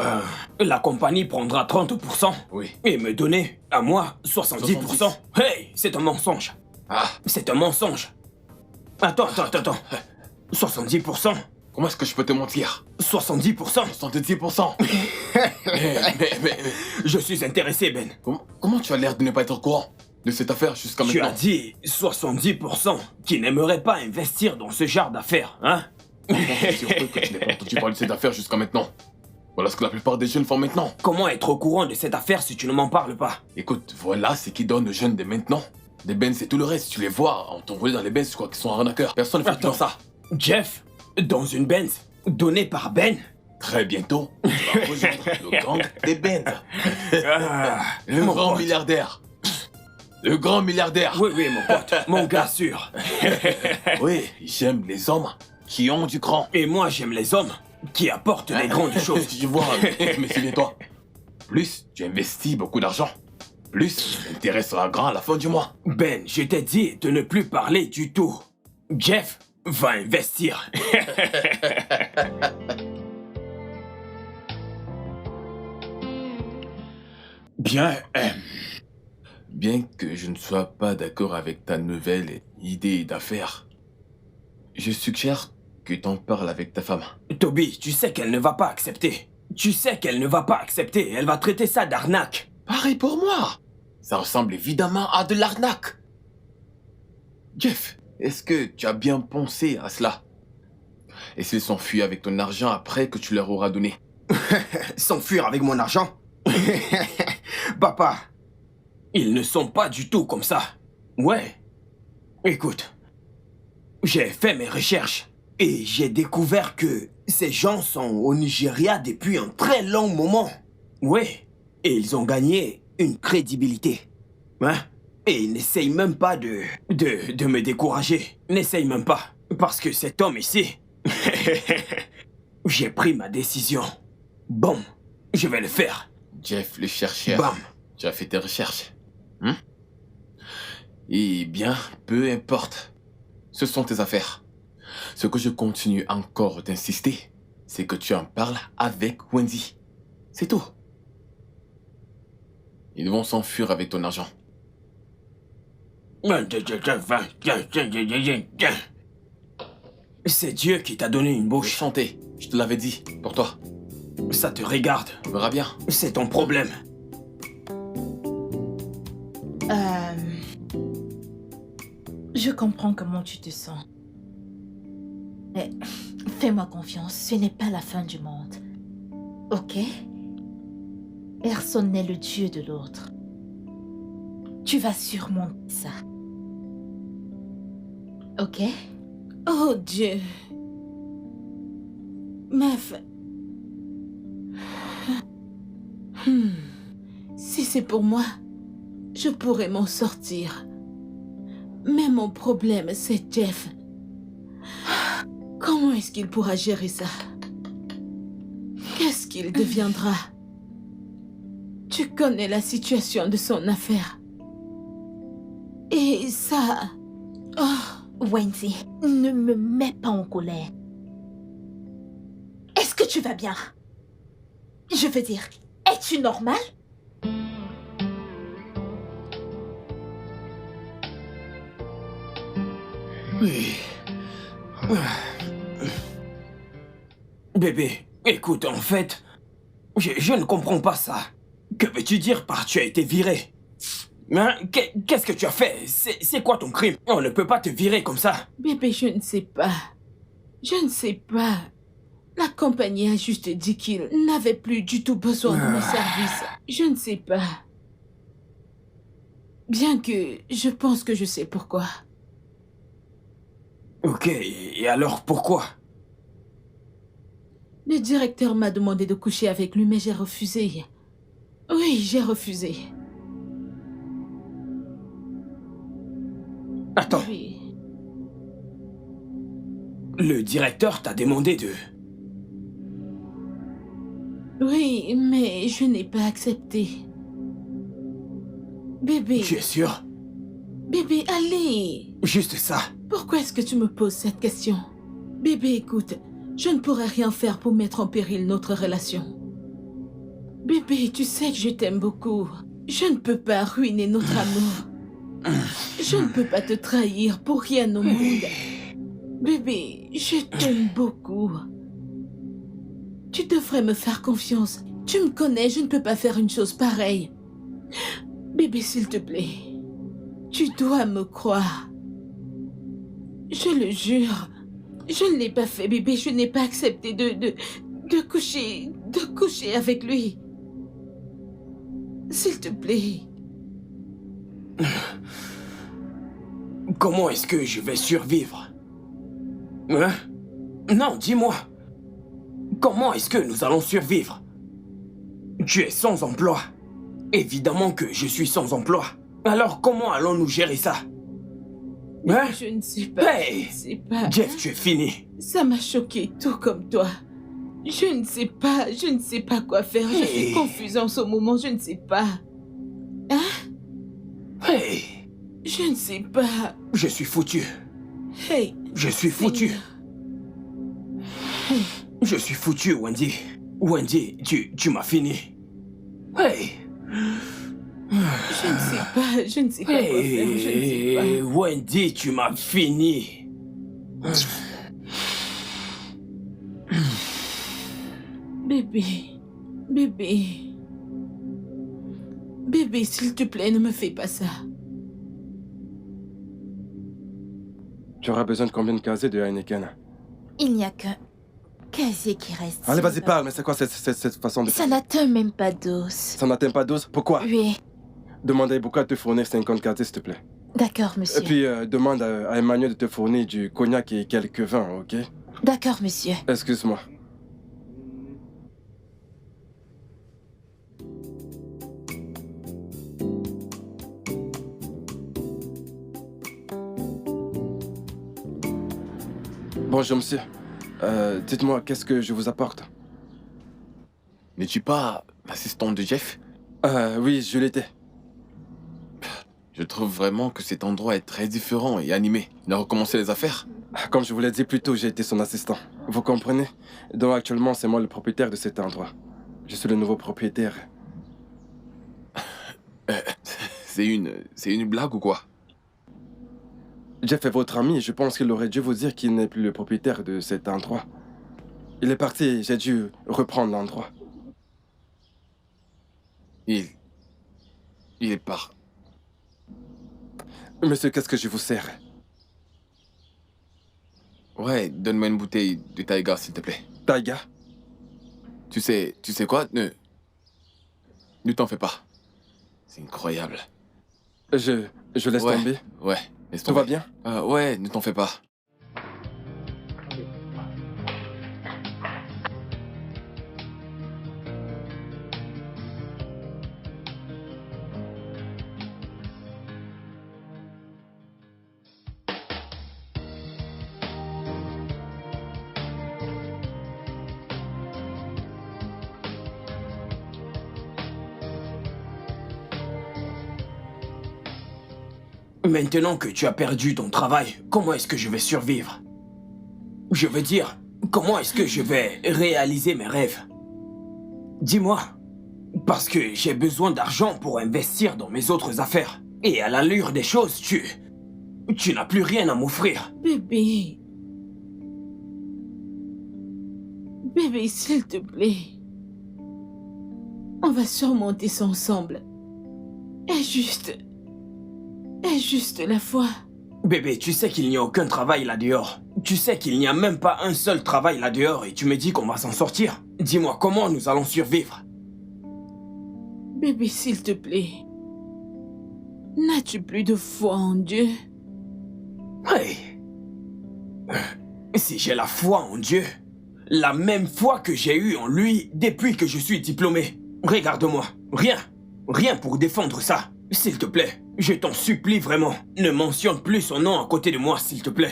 la compagnie prendra 30% Oui. et me donner, à moi, 70%. Hey, c'est un mensonge. Ah, C'est un mensonge. Attends. 70%? comment est-ce que je peux te mentir? 70%? 70%. mais, Je suis intéressé, Ben. comment tu as l'air de ne pas être au courant de cette affaire jusqu'à Tu maintenant? as dit 70% qui n'aimeraient pas investir dans ce genre d'affaires, hein? Je suis surpris que tu n'aies pas entendu parler de cette affaire jusqu'à maintenant. Voilà ce que la plupart des jeunes font maintenant. Comment être au courant de cette affaire si tu ne m'en parles pas? Écoute, voilà ce qui donne aux jeunes de maintenant. Des Benz et tout le reste, tu les vois, en t'envoler dans les Benz, quoi, qui sont arnaqueurs. Personne ne fait plus dans ça. Jeff, dans une Benz, donnée par Ben? Très bientôt, tu vas rejoindre le gang des Benz. Le Mon grand pote. milliardaire. Le grand milliardaire. Oui, mon pote, mon gars sûr. Oui, j'aime les hommes qui ont du cran. Et moi, j'aime les hommes qui apportent des grandes choses. Tu vois, mais souviens-toi, plus tu investis beaucoup d'argent, plus l'intérêt sera grand à la fin du mois. Ben, je t'ai dit de ne plus parler du tout. Jeff va investir. Bien, Bien que je ne sois pas d'accord avec ta nouvelle idée d'affaires, je suggère que t'en parles avec ta femme. Toby, tu sais qu'elle ne va pas accepter. Tu sais qu'elle ne va pas accepter. Elle va traiter ça d'arnaque. Pareil pour moi. Ça ressemble évidemment à de l'arnaque. Jeff, est-ce que tu as bien pensé à cela? Et s'ils s'enfuient avec ton argent après que tu leur auras donné? S'enfuir avec mon argent? Papa, ils ne sont pas du tout comme ça. Ouais. Écoute, j'ai fait mes recherches et j'ai découvert que ces gens sont au Nigeria depuis un très long moment. Ouais. Et ils ont gagné une crédibilité. Hein? Et ils n'essayent même pas de me décourager. N'essayent même pas. Parce que cet homme ici... J'ai pris ma décision. Bon, je vais le faire. Jeff, le chercheur. Bam. Tu as fait tes recherches. Eh bien, peu importe. Ce sont tes affaires. Ce que je continue encore d'insister, c'est que tu en parles avec Wendy. C'est tout. Ils vont s'enfuir avec ton argent. C'est Dieu qui t'a donné une Je bouche. chantais, je te l'avais dit, pour toi. Ça te regarde. On verra bien. C'est ton problème. Je comprends comment tu te sens. Mais fais-moi confiance, ce n'est pas la fin du monde. Ok? Personne n'est le Dieu de l'autre. Tu vas surmonter ça. Ok? Oh Dieu. Meuf. Si c'est pour moi, je pourrais m'en sortir. Mais mon problème, c'est Jeff. Comment est-ce qu'il pourra gérer ça? Qu'est-ce qu'il deviendra? Tu connais la situation de son affaire. Et ça... Oh, Wendy, ne me mets pas en colère. Est-ce que tu vas bien? Je veux dire, es-tu normal? Oui. Bébé, écoute, en fait, je ne comprends pas ça. Que veux-tu dire par tu as été viré? Hein? Qu'est-ce que tu as fait? C'est quoi ton crime? On ne peut pas te virer comme ça. bébé, je ne sais pas. Je ne sais pas. La compagnie a juste dit qu'il n'avait plus du tout besoin de mes services. Je ne sais pas. Bien que je pense que je sais pourquoi. Ok, et alors pourquoi? Le directeur m'a demandé de coucher avec lui, mais j'ai refusé. Oui, j'ai refusé. Attends, Oui. le directeur t'a demandé de... Oui, mais je n'ai pas accepté. Bébé, Tu es sûr? bébé, allez. Juste ça. Pourquoi est-ce que tu me poses cette question? Bébé, écoute, je ne pourrais rien faire pour mettre en péril notre relation. Bébé, tu sais que je t'aime beaucoup. Je ne peux pas ruiner notre amour. Je ne peux pas te trahir pour rien au monde. Bébé, je t'aime beaucoup. Tu devrais me faire confiance. Tu me connais, je ne peux pas faire une chose pareille. Bébé, s'il te plaît, tu dois me croire. Je le jure, je ne l'ai pas fait, bébé. Je n'ai pas accepté de coucher avec lui. S'il te plaît. Comment est-ce que je vais survivre? Hein? Non, dis-moi. Comment est-ce que nous allons survivre? Tu es sans emploi. Évidemment que je suis sans emploi. Alors comment allons-nous gérer ça? Hein? Je ne sais pas. Hey! Je ne sais pas. Jeff, tu es fini. Ça m'a choqué, tout comme toi. Je ne sais pas quoi faire. Je suis confuse en ce moment, je ne sais pas. Hey, Je ne sais pas. je suis foutu. Hey. Je suis foutu. Je suis foutu, Wendy. Wendy, tu m'as fini. Hey. Je ne sais pas quoi faire, je ne sais pas. Wendy, tu m'as fini. Bébé, s'il te plaît, ne me fais pas ça. Tu auras besoin de combien de casiers de Heineken? Il n'y a qu'un casier qui reste. Allez, vas-y, parle, mais c'est quoi cette façon de... Ça n'atteint même pas d'os. Ça n'atteint pas 12? Pourquoi? Oui, Demande à Ibuka de te fournir 50 casiers, s'il te plaît. d'accord, monsieur. Et puis, demande à Emmanuel de te fournir du cognac et quelques vins, ok? D'accord, monsieur. Excuse-moi. Bonjour, monsieur. Dites-moi, qu'est-ce que je vous apporte? N'es-tu pas l'assistant de Jeff? Oui, je l'étais. Je trouve vraiment que cet endroit est très différent et animé. Il a recommencé les affaires? Comme je vous l'ai dit plus tôt, j'ai été son assistant. Vous comprenez? Donc actuellement, c'est moi le propriétaire de cet endroit. Je suis le nouveau propriétaire. C'est une blague ou quoi? Jeff est votre ami et je pense qu'il aurait dû vous dire qu'il n'est plus le propriétaire de cet endroit. Il est parti et j'ai dû reprendre l'endroit. Il est par... Monsieur, qu'est-ce que je vous sers? Ouais, donne-moi une bouteille de Taiga, s'il te plaît. Taiga? Tu sais quoi? Ne t'en fais pas. C'est incroyable. Je laisse tomber. Ouais, laisse Tout tomber. va bien? Ouais, ne t'en fais pas. Maintenant que tu as perdu ton travail, comment est-ce que je vais survivre? Je veux dire, comment est-ce que je vais réaliser mes rêves? Dis-moi. Parce que j'ai besoin d'argent pour investir dans mes autres affaires. Et à l'allure des choses, tu n'as plus rien à m'offrir. Bébé, s'il te plaît. On va surmonter ça ensemble. Aie juste la foi. Bébé, tu sais qu'il n'y a aucun travail là-dehors. Tu sais qu'il n'y a même pas un seul travail là-dehors et tu me dis qu'on va s'en sortir. Dis-moi comment nous allons survivre. Bébé, s'il te plaît. N'as-tu plus de foi en Dieu? Hey. Si j'ai la foi en Dieu, la même foi que j'ai eue en lui depuis que je suis diplômé. Regarde-moi, rien pour défendre ça. S'il te plaît, je t'en supplie vraiment, ne mentionne plus son nom à côté de moi, s'il te plaît.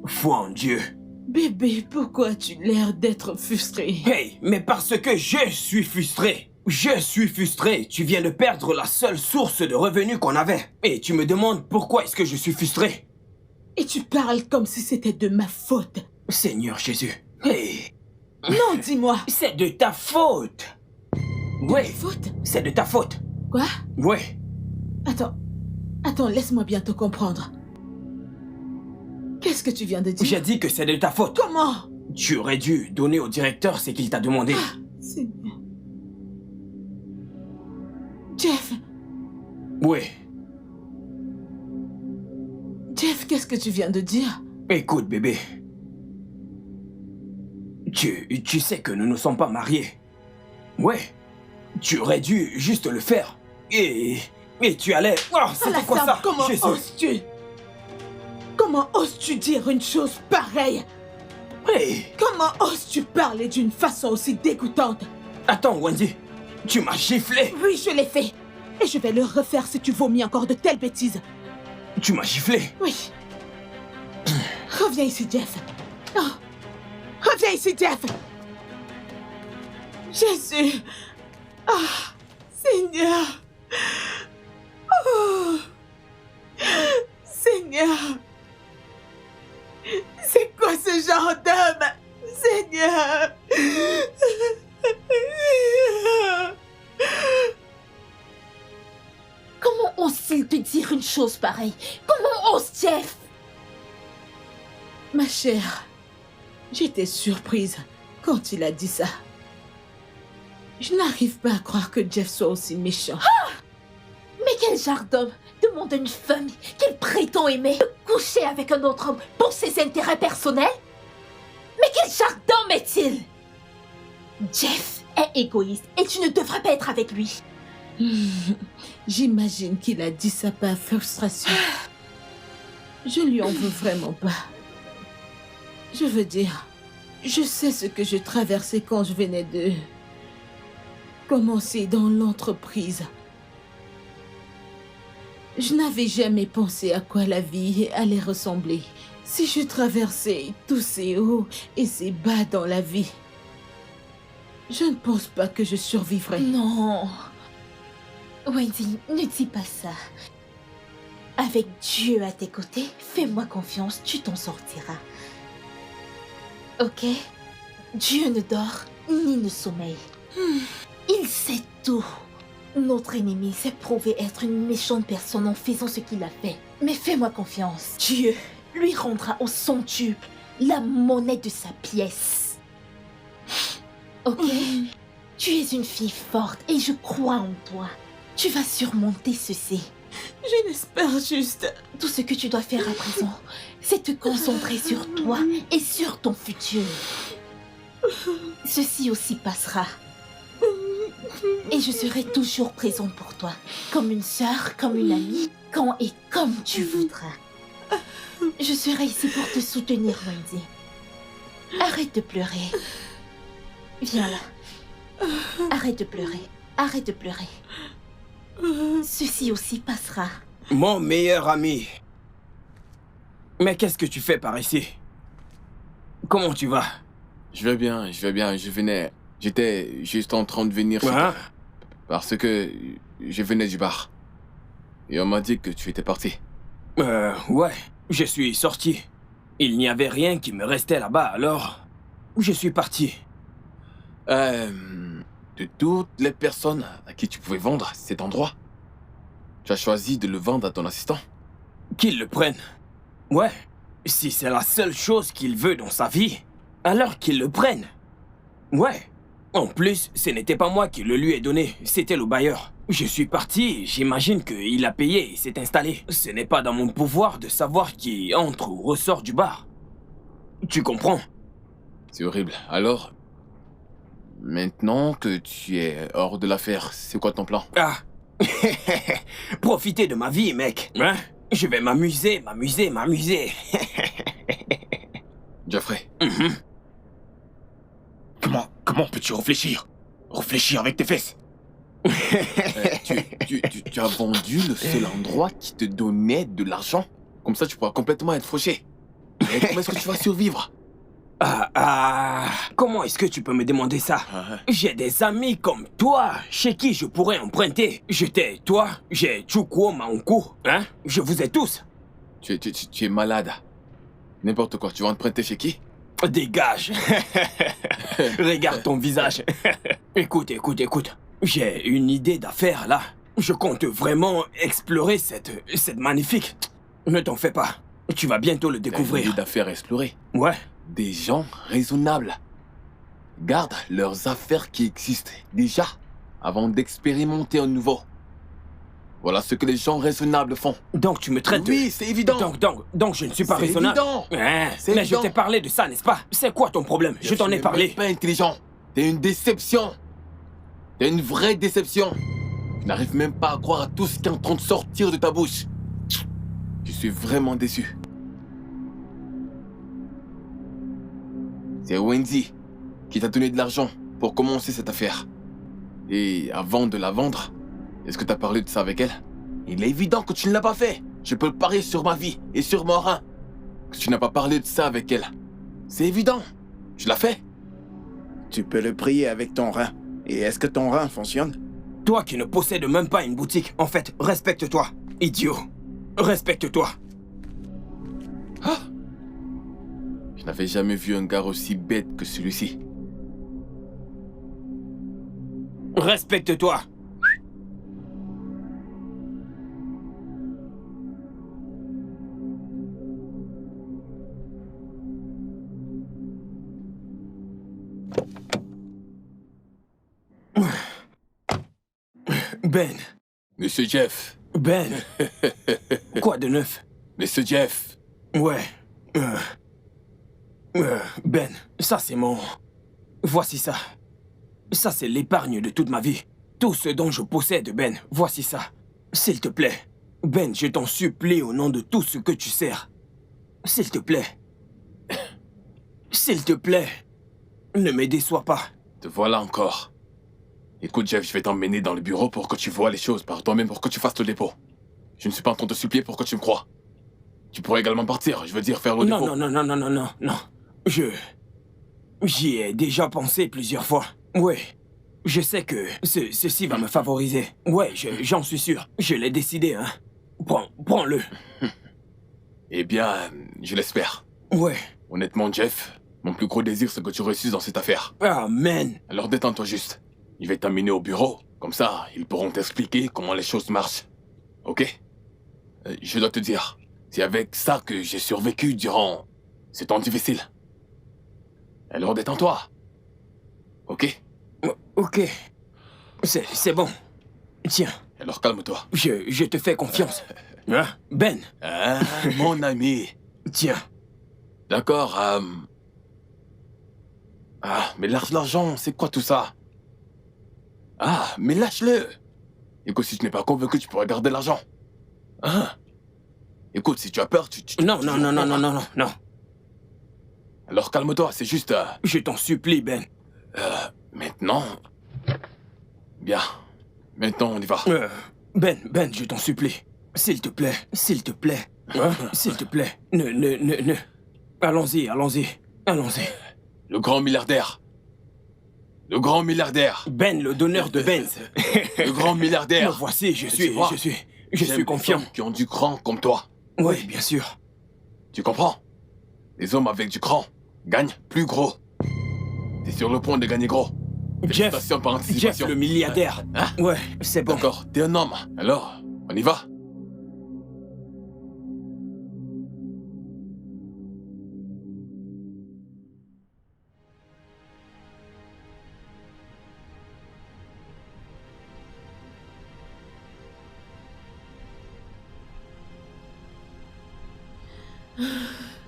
Foi en Dieu. Bébé, pourquoi as-tu l'air d'être frustré? Hey, mais parce que je suis frustré. Je suis frustré. Tu viens de perdre la seule source de revenus qu'on avait. Et tu me demandes pourquoi est-ce que je suis frustré. Et tu parles comme si c'était de ma faute. Seigneur Jésus. Hey. Non, dis-moi. C'est de ta faute. Ouais. Faute? C'est de ta faute. Quoi? Ouais. Attends, laisse-moi bien te comprendre. Qu'est-ce que tu viens de dire? J'ai dit que c'est de ta faute. Comment? Tu aurais dû donner au directeur ce qu'il t'a demandé. C'est bien. Jeff, Ouais. qu'est-ce que tu viens de dire? Écoute, bébé. Tu sais que nous ne sommes pas mariés. Ouais. Tu aurais dû juste le faire. Et tu allais... Oh, c'était quoi ça? Comment Jésus. oses-tu? Comment oses-tu dire une chose pareille? Hey. Comment oses-tu parler d'une façon aussi dégoûtante? Attends, Wendy. Tu m'as giflé. Oui, je l'ai fait. Et je vais le refaire si tu vomis encore de telles bêtises. Tu m'as giflé. Oui. Reviens ici, Jeff. Oh. Reviens ici, Jeff. Jésus. Ah, Seigneur. Oh, Seigneur. C'est quoi ce genre d'homme, Seigneur? Comment ose-t-il te dire une chose pareille? Comment ose Jeff? Ma chère, j'étais surprise quand il a dit ça. Je n'arrive pas à croire que Jeff soit aussi méchant. Ah! Mais quel genre d'homme demande à une femme qu'il prétend aimer de coucher avec un autre homme pour ses intérêts personnels? Mais quel genre d'homme est-il? Jeff est égoïste et tu ne devrais pas être avec lui. J'imagine qu'il a dit ça par frustration. Je lui en veux vraiment pas. Je veux dire, je sais ce que je traversais quand je venais de commencer dans l'entreprise. Je n'avais jamais pensé à quoi la vie allait ressembler si je traversais tous ces hauts et ces bas dans la vie. Je ne pense pas que je survivrai. Non. Wendy, ne dis pas ça. Avec Dieu à tes côtés, fais-moi confiance, tu t'en sortiras. Ok? Dieu ne dort ni ne sommeille. Il sait tout. Notre ennemi s'est prouvé être une méchante personne en faisant ce qu'il a fait. Mais fais-moi confiance. Dieu lui rendra au centuple la monnaie de sa pièce. Ok? Tu es une fille forte et je crois en toi. Tu vas surmonter ceci. Je l'espère juste. Tout ce que tu dois faire à présent, c'est te concentrer sur toi et sur ton futur. Ceci aussi passera. Et je serai toujours présente pour toi, comme une sœur, comme une amie, quand et comme tu voudras. Je serai ici pour te soutenir, Wendy. Arrête de pleurer. Viens là. Arrête de pleurer. Arrête de pleurer. Ceci aussi passera. Mon meilleur ami. Mais qu'est-ce que tu fais par ici? Comment tu vas? Je vais bien, J'étais juste en train de venir chez toi. Parce que je venais du bar. Et on m'a dit que tu étais parti. Ouais, je suis sorti. Il n'y avait rien qui me restait là-bas, alors je suis parti. De toutes les personnes à qui tu pouvais vendre cet endroit, tu as choisi de le vendre à ton assistant. Qu'il le prenne. Ouais, si c'est la seule chose qu'il veut dans sa vie, alors qu'il le prenne. Ouais. En plus, ce n'était pas moi qui le lui ai donné, c'était le bailleur. Je suis parti, j'imagine qu'il a payé et s'est installé. Ce n'est pas dans mon pouvoir de savoir qui entre ou ressort du bar. Tu comprends? C'est horrible. Alors, maintenant que tu es hors de l'affaire, c'est quoi ton plan? Ah. Profiter de ma vie, mec. Hein? Je vais m'amuser. Jeffrey. Comment peux-tu réfléchir? Réfléchir avec tes fesses. Tu as vendu le seul endroit qui te donnait de l'argent? Comme ça, tu pourras complètement être fauché. Et comment est-ce que tu vas survivre? Comment est-ce que tu peux me demander ça? J'ai des amis comme toi, chez qui je pourrais emprunter. J'ai Chukwu Maunku, hein? Je vous ai tous. Tu es malade. N'importe quoi, tu vas emprunter chez qui? Dégage. Regarde ton visage. Écoute. J'ai une idée d'affaire là. Je compte vraiment explorer cette magnifique... Ne t'en fais pas. Tu vas bientôt le découvrir. Une idée d'affaires à explorer? Ouais. Des gens raisonnables gardent leurs affaires qui existent déjà avant d'expérimenter un nouveau. Voilà ce que les gens raisonnables font. Donc tu me traites... Oui, c'est évident. Donc je ne suis pas raisonnable. C'est évident. Mais je t'ai parlé de ça, n'est-ce pas? C'est quoi ton problème? Je t'en ai parlé. Tu n'es pas intelligent. T'es une déception. T'es une vraie déception. Je n'arrive même pas à croire à tout ce qui est en train de sortir de ta bouche. Je suis vraiment déçu. C'est Wendy qui t'a donné de l'argent pour commencer cette affaire. Et avant de la vendre, est-ce que t'as parlé de ça avec elle? Il est évident que tu ne l'as pas fait. Je peux le parier sur ma vie et sur mon rein que tu n'as pas parlé de ça avec elle. C'est évident. Tu l'as fait? Tu peux le prier avec ton rein. Et est-ce que ton rein fonctionne? Toi qui ne possèdes même pas une boutique, en fait, respecte-toi. Idiot. Respecte-toi. Ah! Je n'avais jamais vu un gars aussi bête que celui-ci. Respecte-toi. Ben. Monsieur Jeff. Ben. Quoi de neuf? Monsieur Jeff. Ouais. Ben, ça c'est mon... Voici ça. Ça c'est l'épargne de toute ma vie. Tout ce dont je possède, Ben, voici ça. S'il te plaît. Ben, je t'en supplie au nom de tout ce que tu sers. S'il te plaît. S'il te plaît. Ne me déçois pas. Te voilà encore. Écoute Jeff, je vais t'emmener dans le bureau pour que tu vois les choses par toi-même, pour que tu fasses le dépôt. Je ne suis pas en train de te supplier pour que tu me crois. Tu pourrais également partir, je veux dire faire le dépôt. Non. J'y ai déjà pensé plusieurs fois. Ouais. Je sais que ceci va me favoriser. Ouais, j'en suis sûr. Je l'ai décidé, hein. Prends-le. Eh bien, je l'espère. Ouais. Honnêtement, Jeff, mon plus gros désir, c'est que tu réussisses dans cette affaire. Amen. Alors détends-toi juste. Je vais t'amener au bureau. Comme ça, ils pourront t'expliquer comment les choses marchent. Ok? Je dois te dire, c'est avec ça que j'ai survécu durant ces temps difficiles. Alors détends-toi. Ok? Ok. C'est bon. Tiens. Alors calme-toi. Je te fais confiance. Hein? Ben. Ah, mon ami. Tiens. D'accord, Ah, mais lâche l'argent, c'est quoi tout ça? Ah, mais lâche-le. Écoute, si tu n'es pas convaincu, tu pourrais garder l'argent. Ah. Écoute, si tu as peur, tu... Non. Alors calme-toi, c'est juste... Je t'en supplie, Ben. Maintenant... Bien. Maintenant, on y va. Ben, je t'en supplie. S'il te plaît. S'il te plaît. S'il te plaît. Ne... Allons-y. Le grand milliardaire. Le grand milliardaire. Ben, le donneur de Benz. Le grand milliardaire. Me voici, je suis J'aime confiant. les hommes qui ont du cran comme toi. Oui, bien sûr. Tu comprends? Les hommes avec du cran gagnent plus gros. T'es sur le point de gagner gros. Jeff, Félicitations par anticipation. Jeff, le milliardaire. Hein? Ouais, c'est bon. D'accord, t'es un homme. Alors, on y va?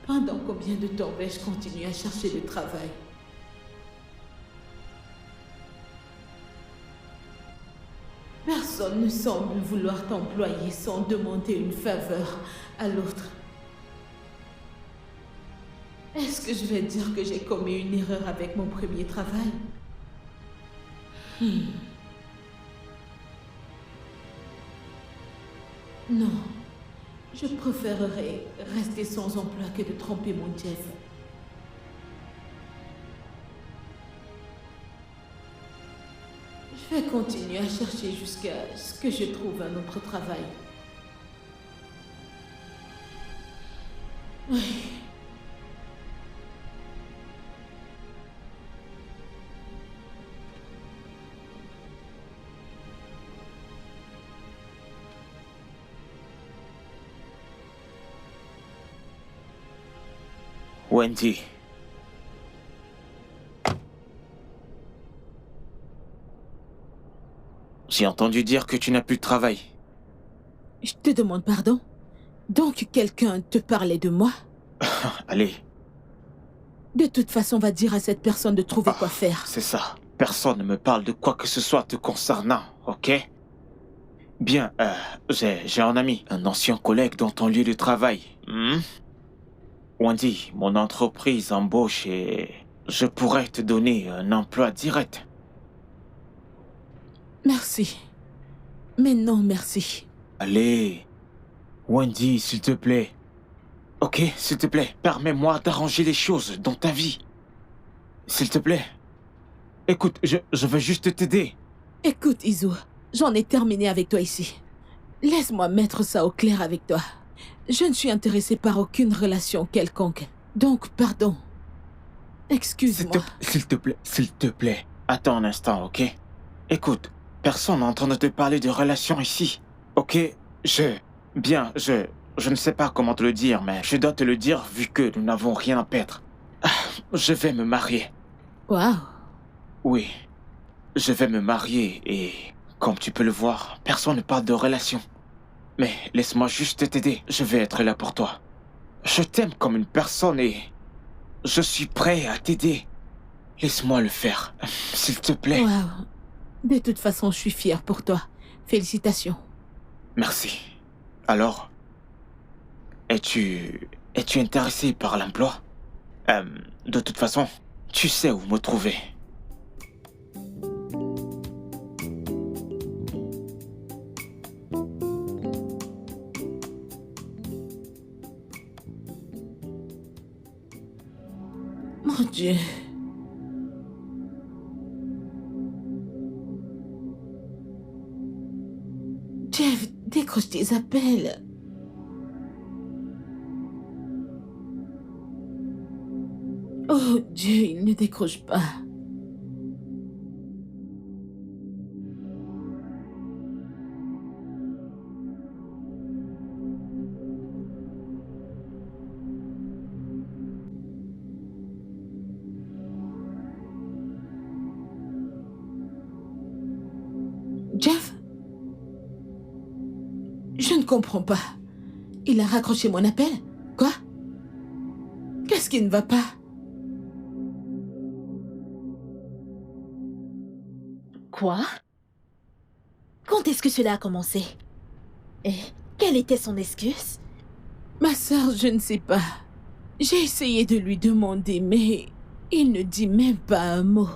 Pendant combien de temps vais-je continuer à chercher du travail? Personne ne semble vouloir t'employer sans demander une faveur à l'autre. Est-ce que je vais dire que j'ai commis une erreur avec mon premier travail? Non. Je préférerais rester sans emploi que de tromper mon Jeff. Je vais continuer à chercher jusqu'à ce que je trouve un autre travail. Oui. Wendy. J'ai entendu dire que tu n'as plus de travail. Je te demande pardon? Donc quelqu'un te parlait de moi? Allez. De toute façon, va dire à cette personne de trouver quoi faire. C'est ça. Personne ne me parle de quoi que ce soit te concernant, ok? Bien, j'ai un ami, un ancien collègue dans ton lieu de travail. Wendy, mon entreprise embauche et je pourrais te donner un emploi direct. Merci. Mais non, merci. Allez, Wendy, s'il te plaît. Ok, s'il te plaît, permets-moi d'arranger les choses dans ta vie. S'il te plaît. Écoute, je veux juste t'aider. Écoute, Izu, j'en ai terminé avec toi ici. Laisse-moi mettre ça au clair avec toi. Je ne suis intéressée par aucune relation quelconque. Donc, pardon. Excuse-moi. S'il te plaît. Attends un instant, ok? Écoute, personne n'est en train de te parler de relations ici, ok? Je ne sais pas comment te le dire, mais je dois te le dire vu que nous n'avons rien à perdre. Je vais me marier. Waouh. Oui, je vais me marier et, comme tu peux le voir, personne ne parle de relation. Mais laisse-moi juste t'aider, je vais être là pour toi. Je t'aime comme une personne et je suis prêt à t'aider. Laisse-moi le faire, s'il te plaît. Waouh. De toute façon, je suis fière pour toi. Félicitations. Merci. Alors, es-tu intéressé par l'emploi? De toute façon, tu sais où me trouver. Mon Dieu. Jeff, décroche tes appels. Oh Dieu, il ne décroche pas. Jeff? Je ne comprends pas. Il a raccroché mon appel? Quoi? Qu'est-ce qui ne va pas? Quoi? Quand est-ce que cela a commencé? Et quelle était son excuse? Ma sœur, je ne sais pas. J'ai essayé de lui demander, mais il ne dit même pas un mot.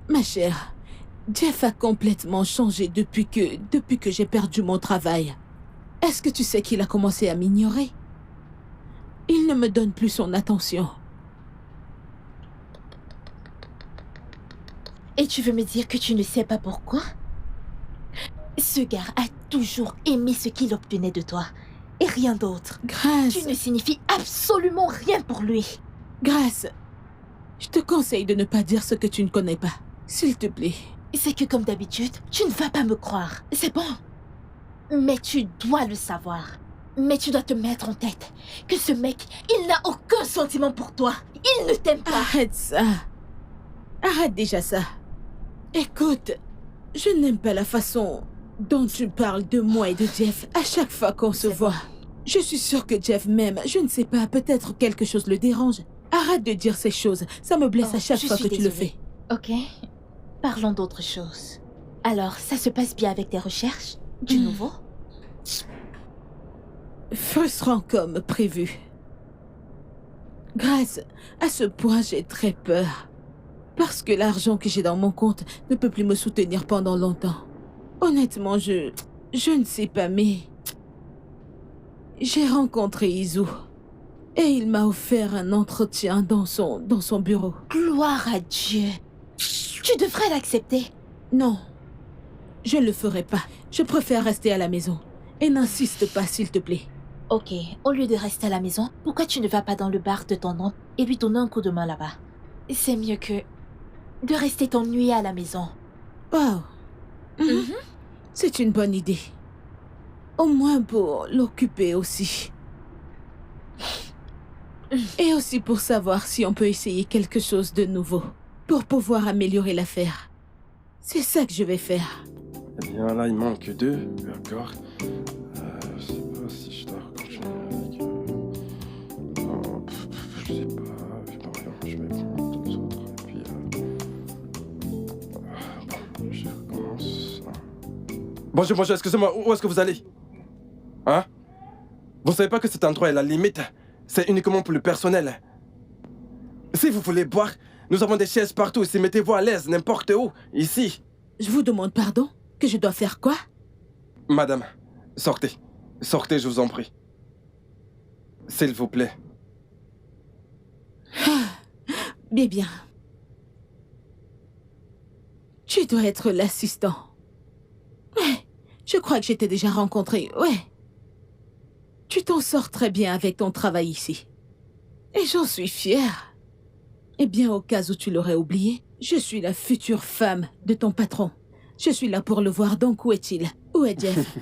Ma chère, Jeff a complètement changé depuis que j'ai perdu mon travail. Est-ce que tu sais qu'il a commencé à m'ignorer? Il ne me donne plus son attention. Et tu veux me dire que tu ne sais pas pourquoi? Ce gars a toujours aimé ce qu'il obtenait de toi. Et rien d'autre. Grâce, Tu ne signifies absolument rien pour lui. Grâce, je te conseille de ne pas dire ce que tu ne connais pas. S'il te plaît. C'est que comme d'habitude, tu ne vas pas me croire. C'est bon. Mais tu dois le savoir. Mais tu dois te mettre en tête que ce mec, il n'a aucun sentiment pour toi. Il ne t'aime pas. Arrête ça. Arrête déjà ça. Écoute, je n'aime pas la façon dont tu parles de moi et de Jeff à chaque fois qu'on se voit. Je suis sûre que Jeff m'aime. Je ne sais pas, peut-être quelque chose le dérange. Arrête de dire ces choses. Ça me blesse à chaque fois que tu le fais. Ok. Parlons d'autre chose. Alors, ça se passe bien avec tes recherches? Du nouveau? Frustrant comme prévu. Grâce, à ce point, j'ai très peur. Parce que l'argent que j'ai dans mon compte ne peut plus me soutenir pendant longtemps. Honnêtement, je ne sais pas, mais... J'ai rencontré Izu. Et il m'a offert un entretien dans son bureau. Gloire à Dieu. Tu devrais l'accepter. Non, je ne le ferai pas. Je préfère rester à la maison. Et n'insiste pas, s'il te plaît. Ok, au lieu de rester à la maison, pourquoi tu ne vas pas dans le bar de ton oncle et lui donner un coup de main là-bas? C'est mieux que de rester t'ennuyer à la maison. Wow. C'est une bonne idée. Au moins pour l'occuper aussi. Et aussi pour savoir si on peut essayer quelque chose de nouveau. Pour pouvoir améliorer l'affaire. C'est ça que je vais faire. Eh bien là, il manque 2, d'accord. Je sais pas si je dois continuer avec... je sais pas, je vais prendre 2 autres et puis... Bon, je recommence. Bonjour, excusez-moi, où est-ce que vous allez? Hein? Vous savez pas que cet endroit est la limite? C'est uniquement pour le personnel. Si vous voulez boire, nous avons des chaises partout ici, mettez-vous à l'aise, n'importe où, ici. Je vous demande pardon? Que je dois faire quoi? Madame, sortez. Sortez, je vous en prie. S'il vous plaît. Bien. Tu dois être l'assistant. Ouais, je crois que j'étais déjà rencontré. Ouais. Tu t'en sors très bien avec ton travail ici. Et j'en suis fière. Eh bien, au cas où tu l'aurais oublié, je suis la future femme de ton patron. Je suis là pour le voir, donc où est-il? Où est Jeff?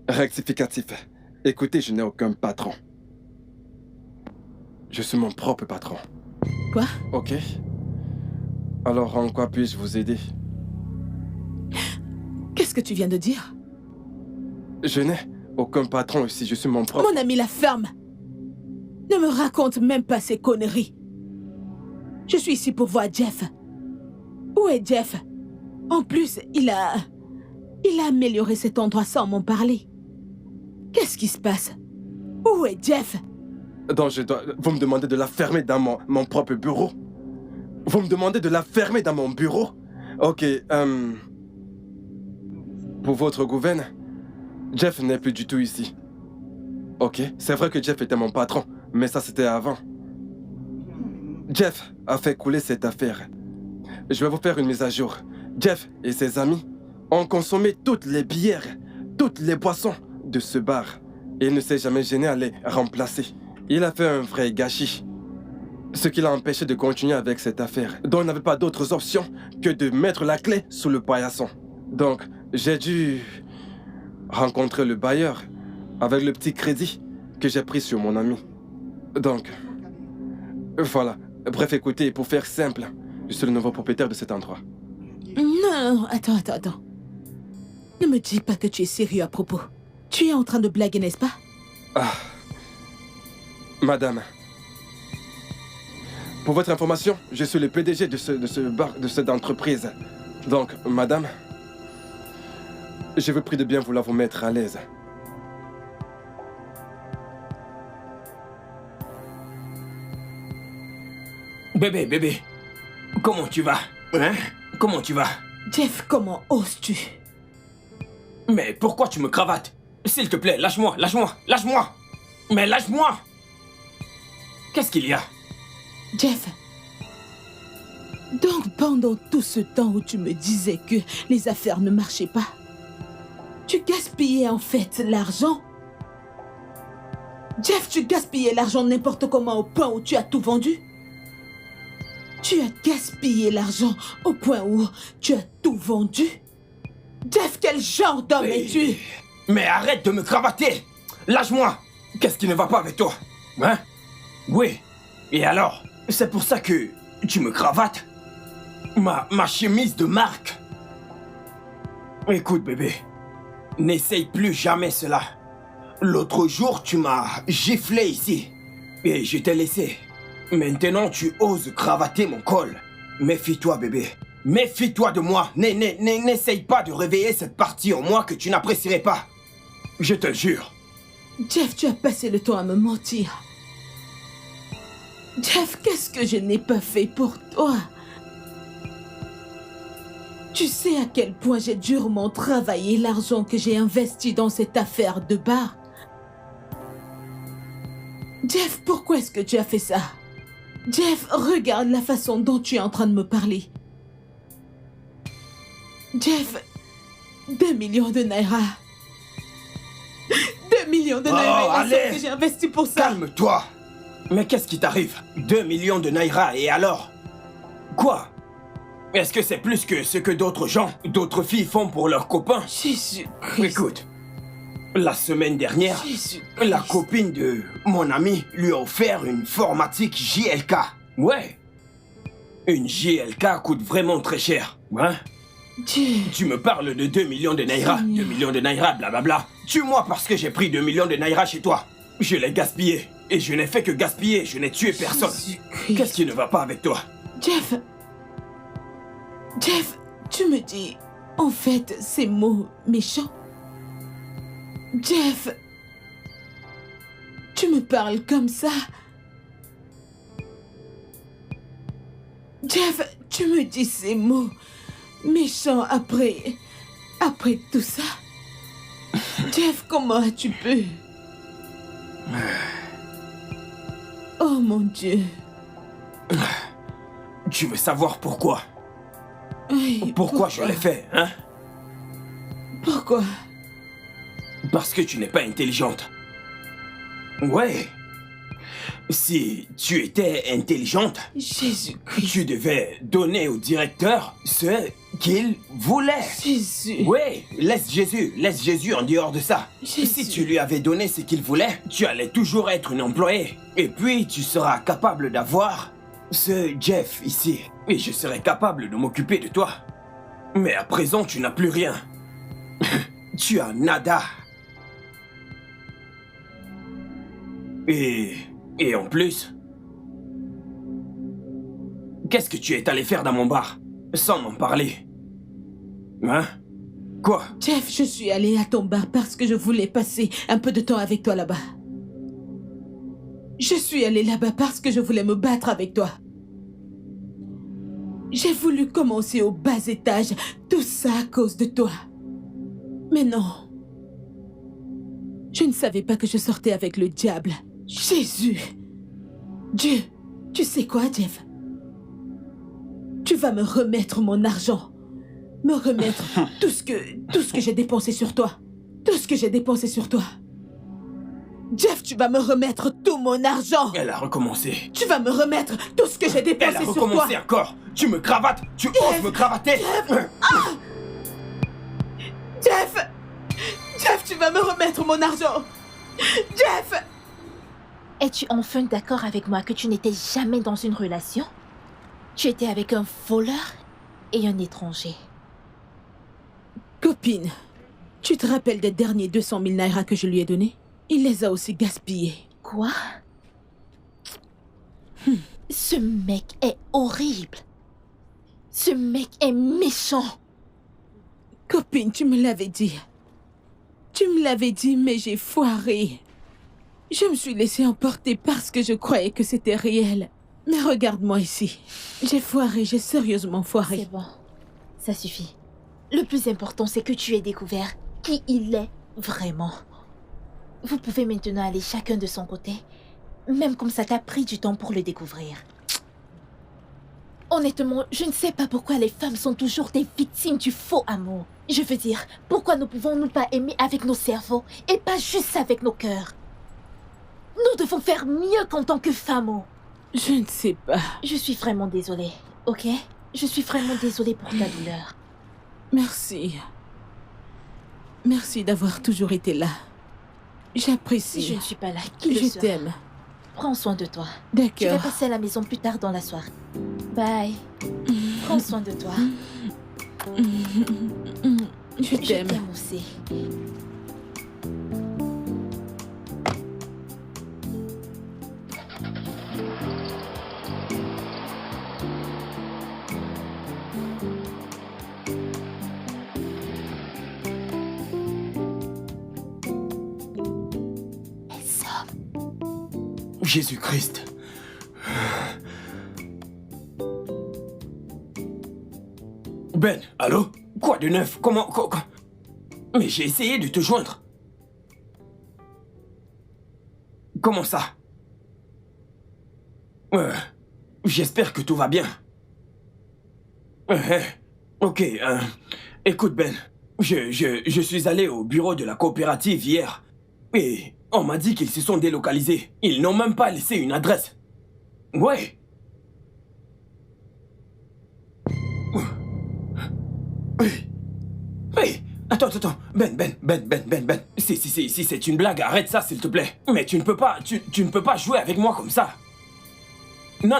Rectificatif. Écoutez, je n'ai aucun patron. Je suis mon propre patron. Quoi? Ok. Alors, en quoi puis-je vous aider? Qu'est-ce que tu viens de dire? Je n'ai aucun patron ici, je suis mon propre... Mon ami, la ferme! Ne me raconte même pas ces conneries. Je suis ici pour voir Jeff. Où est Jeff? En plus, il a amélioré cet endroit sans m'en parler. Qu'est-ce qui se passe? Où est Jeff? Donc, vous me demandez de la fermer dans mon propre bureau? Vous me demandez de la fermer dans mon bureau? Ok, pour votre gouverne, Jeff n'est plus du tout ici. Ok, c'est vrai que Jeff était mon patron, mais ça c'était avant. Jeff a fait couler cette affaire. Je vais vous faire une mise à jour. Jeff et ses amis ont consommé toutes les bières, toutes les boissons de ce bar. Et il ne s'est jamais gêné à les remplacer. Il a fait un vrai gâchis. Ce qui l'a empêché de continuer avec cette affaire. Donc il n'avait pas d'autres options que de mettre la clé sous le paillasson. Donc j'ai dû rencontrer le bailleur avec le petit crédit que j'ai pris sur mon ami. Donc, voilà. Bref, écoutez, pour faire simple, je suis le nouveau propriétaire de cet endroit. Non, attends. Ne me dis pas que tu es sérieux à propos. Tu es en train de blaguer, n'est-ce pas? Ah. Madame. Pour votre information, je suis le PDG de ce bar, de cette entreprise. Donc, madame, je vous prie de bien vouloir vous mettre à l'aise. Bébé, comment tu vas? Hein? Comment tu vas? Jeff, comment oses-tu? Mais pourquoi tu me cravates? S'il te plaît, lâche-moi! Mais lâche-moi! Qu'est-ce qu'il y a? Jeff, donc pendant tout ce temps où tu me disais que les affaires ne marchaient pas, tu gaspillais en fait l'argent? Jeff, tu gaspillais l'argent n'importe comment au point où tu as tout vendu? Tu as gaspillé l'argent au point où tu as tout vendu? Jeff, quel genre d'homme es-tu? Mais arrête de me cravater! Lâche-moi! Qu'est-ce qui ne va pas avec toi? Hein? Oui. Et alors? C'est pour ça que tu me cravates? Ma chemise de marque? Écoute, bébé. N'essaye plus jamais cela. L'autre jour, tu m'as giflé ici. Et je t'ai laissé. Maintenant, tu oses cravater mon col. Méfie-toi, bébé. Méfie-toi de moi. N'essaye pas de réveiller cette partie en moi que tu n'apprécierais pas. Je te jure. Jeff, tu as passé le temps à me mentir. Jeff, qu'est-ce que je n'ai pas fait pour toi? Tu sais à quel point j'ai durement travaillé l'argent que j'ai investi dans cette affaire de bar? Jeff, pourquoi est-ce que tu as fait ça? Jeff, regarde la façon dont tu es en train de me parler. Jeff, 2 millions de naira. 2 millions de naira, c'est ce que j'ai investi pour ça. Calme-toi. Mais qu'est-ce qui t'arrive? 2 millions de naira, et alors? Quoi? Est-ce que c'est plus que ce que d'autres gens, d'autres filles font pour leurs copains? Jésus-Christ. Écoute, la semaine dernière, la copine de mon ami lui a offert une Formatic JLK. Ouais. Une JLK coûte vraiment très cher, hein? Tu me parles de 2 millions de naira, 2 millions de naira, blablabla. Tue-moi parce que j'ai pris 2 millions de naira chez toi. Je l'ai gaspillé. Et je n'ai fait que gaspiller, je n'ai tué personne. Qu'est-ce qui ne va pas avec toi? Jeff, tu me dis, en fait, ces mots méchants? Jeff, tu me parles comme ça? Jeff, tu me dis ces mots méchants après tout ça? Jeff, comment as-tu pu? Oh mon Dieu. Tu veux savoir pourquoi? Oui, Pourquoi je l'ai fait, hein? Pourquoi? Parce que tu n'es pas intelligente. Ouais. Si tu étais intelligente, Jésus-Christ. tu devais donner au directeur ce qu'il voulait. Jésus. Ouais, laisse Jésus en dehors de ça. Jésus. Si tu lui avais donné ce qu'il voulait, tu allais toujours être une employée. Et puis tu seras capable d'avoir ce Jeff ici. Et je serai capable de m'occuper de toi. Mais à présent, tu n'as plus rien. Tu as nada. Et en plus, qu'est-ce que tu es allé faire dans mon bar, sans m'en parler? Hein? Quoi? Jeff, je suis allée à ton bar parce que je voulais passer un peu de temps avec toi là-bas. Je suis allée là-bas parce que je voulais me battre avec toi. J'ai voulu commencer au bas étage, tout ça à cause de toi. Mais non. Je ne savais pas que je sortais avec le diable. Jésus! Dieu! Tu sais quoi, Jeff? Tu vas me remettre mon argent. Me remettre tout ce que j'ai dépensé sur toi. Tout ce que j'ai dépensé sur toi. Jeff, tu vas me remettre tout mon argent. Elle a recommencé. Tu vas me remettre tout ce que j'ai dépensé Elle a sur toi. recommencé encore. Tu me cravates. Tu oses me cravater. Jeff! Jeff, tu vas me remettre mon argent. Jeff! Es-tu enfin d'accord avec moi que tu n'étais jamais dans une relation? Tu étais avec un voleur et un étranger. Copine, tu te rappelles des derniers 200 000 naira que je lui ai donnés? Il les a aussi gaspillés. Quoi? Ce mec est horrible. Ce mec est méchant. Copine, tu me l'avais dit. Tu me l'avais dit, mais j'ai foiré. Je me suis laissée emporter parce que je croyais que c'était réel. Mais regarde-moi ici. J'ai foiré, j'ai sérieusement foiré. C'est bon, ça suffit. Le plus important, c'est que tu aies découvert qui il est vraiment. Vous pouvez maintenant aller chacun de son côté, même comme ça t'a pris du temps pour le découvrir. Honnêtement, je ne sais pas pourquoi les femmes sont toujours des victimes du faux amour. Je veux dire, pourquoi ne pouvons-nous pas aimer avec nos cerveaux et pas juste avec nos cœurs? Nous devons faire mieux qu'en tant que femmes. Je ne sais pas. Je suis vraiment désolée, ok? Je suis vraiment désolée pour ta douleur. Merci. Merci d'avoir toujours été là. J'apprécie. Je ne suis pas là. Qui le Je sera? t'aime. Prends soin de toi. Je vais D'accord. passer à la maison plus tard dans la soirée. Bye. Prends soin de toi. Je Je t'aime. t'aime aussi. Jésus-Christ. Ben, allô? Quoi de neuf? Comment... Mais j'ai essayé de te joindre. Comment ça? J'espère que tout va bien. Ok, écoute Ben, je suis allé au bureau de la coopérative hier et on m'a dit qu'ils se sont délocalisés. Ils n'ont même pas laissé une adresse. Ouais. Hey, attends. Ben. Si c'est une blague, arrête ça s'il te plaît. Mais tu ne peux pas jouer avec moi comme ça. Non,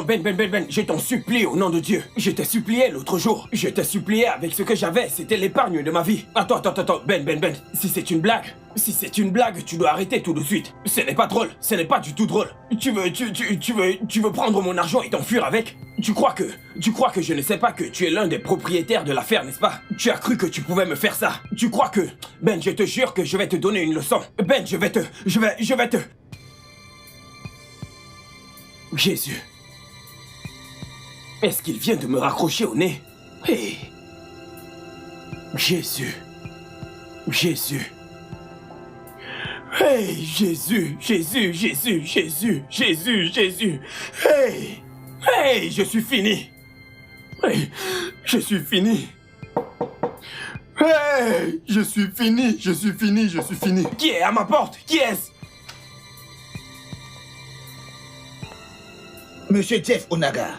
Ben, je t'en supplie au nom de Dieu. Je t'ai supplié l'autre jour. Je t'ai supplié avec ce que j'avais, c'était l'épargne de ma vie. Attends, Ben, si c'est une blague, tu dois arrêter tout de suite. Ce n'est pas drôle, ce n'est pas du tout drôle. Tu veux prendre mon argent et t'enfuir avec? Tu crois que je ne sais pas que tu es l'un des propriétaires de l'affaire, n'est-ce pas? Tu as cru que tu pouvais me faire ça? Tu crois que... Ben, je te jure que je vais te donner une leçon. Ben, je vais te... Jésus. Est-ce qu'il vient de me raccrocher au nez? Hey. Jésus. Hey, Jésus. Hey. Hey, je suis fini. Hey, je suis fini. Hey, je suis fini. Qui est à ma porte? Qui est-ce? Monsieur Jeff Onaga.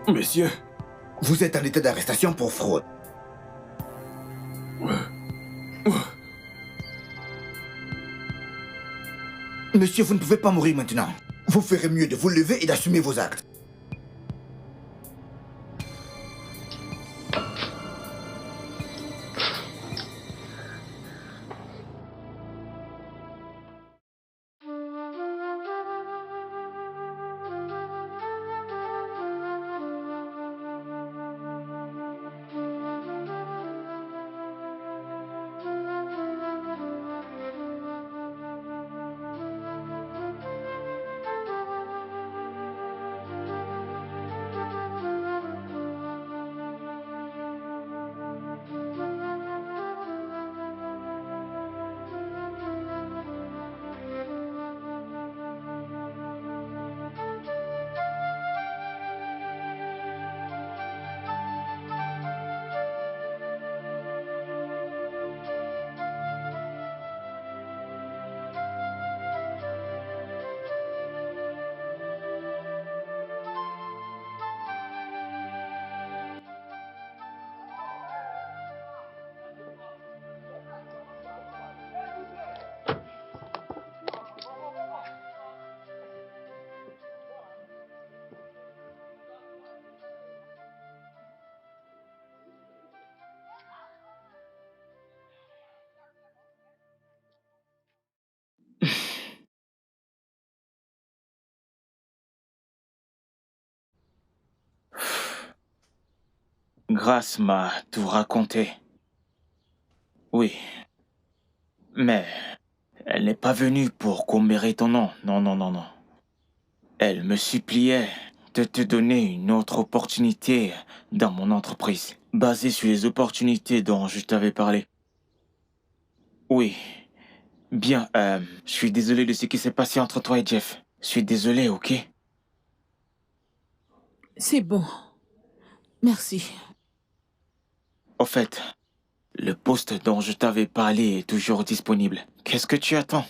Monsieur. Vous êtes en état d'arrestation pour fraude. Monsieur, vous ne pouvez pas mourir maintenant. Vous ferez mieux de vous lever et d'assumer vos actes. Grace m'a tout raconté. Oui. Mais elle n'est pas venue pour commérer ton nom. Non. Elle me suppliait de te donner une autre opportunité dans mon entreprise, basée sur les opportunités dont je t'avais parlé. Oui. Bien, je suis désolé de ce qui s'est passé entre toi et Jeff. Je suis désolé, ok? C'est bon. Merci. Au fait, le poste dont je t'avais parlé est toujours disponible. Qu'est-ce que tu attends?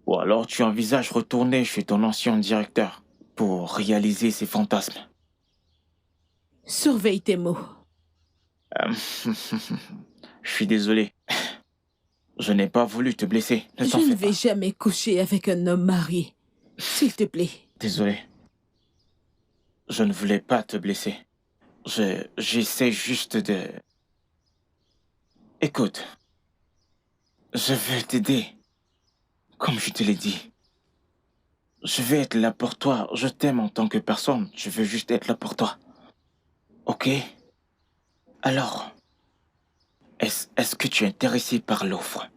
Ou alors tu envisages retourner chez ton ancien directeur pour réaliser ses fantasmes? Surveille tes mots. Je suis désolé. Je n'ai pas voulu te blesser. Ne t'en Je fais ne vais pas. jamais coucher avec un homme marié. S'il te plaît. Désolé. Je ne voulais pas te blesser. J'essaie juste de... Écoute. Je veux t'aider. Comme je te l'ai dit. Je vais être là pour toi. Je t'aime en tant que personne. Je veux juste être là pour toi. Ok? Alors, est-ce que tu es intéressé par l'offre?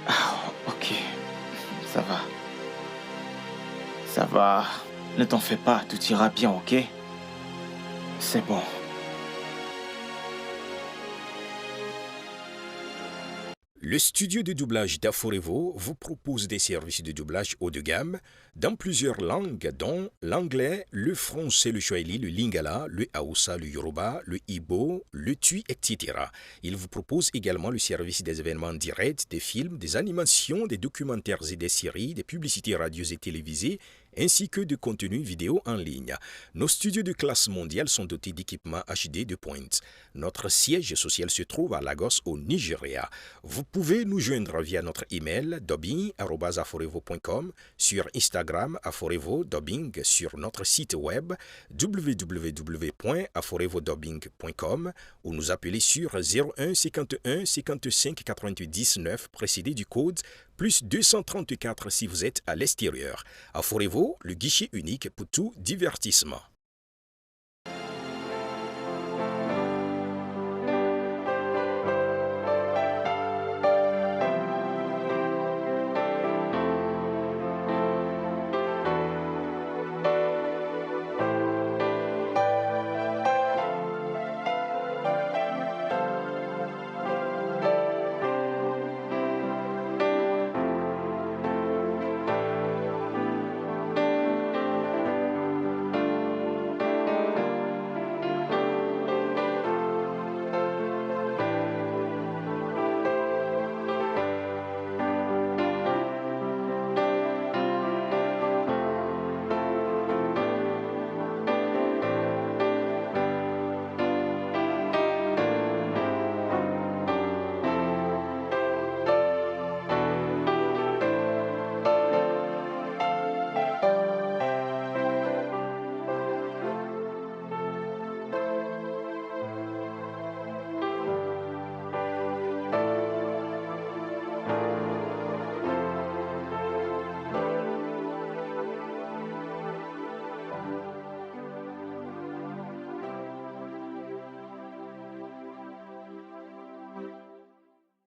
Ah, ok. Ça va. Ça va. Ne t'en fais pas, tout ira bien, ok? C'est bon. Le studio de doublage d'Aforevo vous propose des services de doublage haut de gamme dans plusieurs langues, dont l'anglais, le français, le swahili, le lingala, le hausa, le yoruba, le igbo, le tui, etc. Il vous propose également le service des événements directs, des films, des animations, des documentaires et des séries, des publicités radios et télévisées, ainsi que de contenus vidéo en ligne. Nos studios de classe mondiale sont dotés d'équipements HD de pointe. Notre siège social se trouve à Lagos, au Nigeria. Vous pouvez nous joindre via notre email dubbing@aforevo.com, sur Instagram aforevo-dubbing, sur notre site web www.aforevodubbing.com ou nous appeler sur 01 51 55 98 9 précédé du code plus 234 si vous êtes à l'extérieur. Aforevo, le guichet unique pour tout divertissement.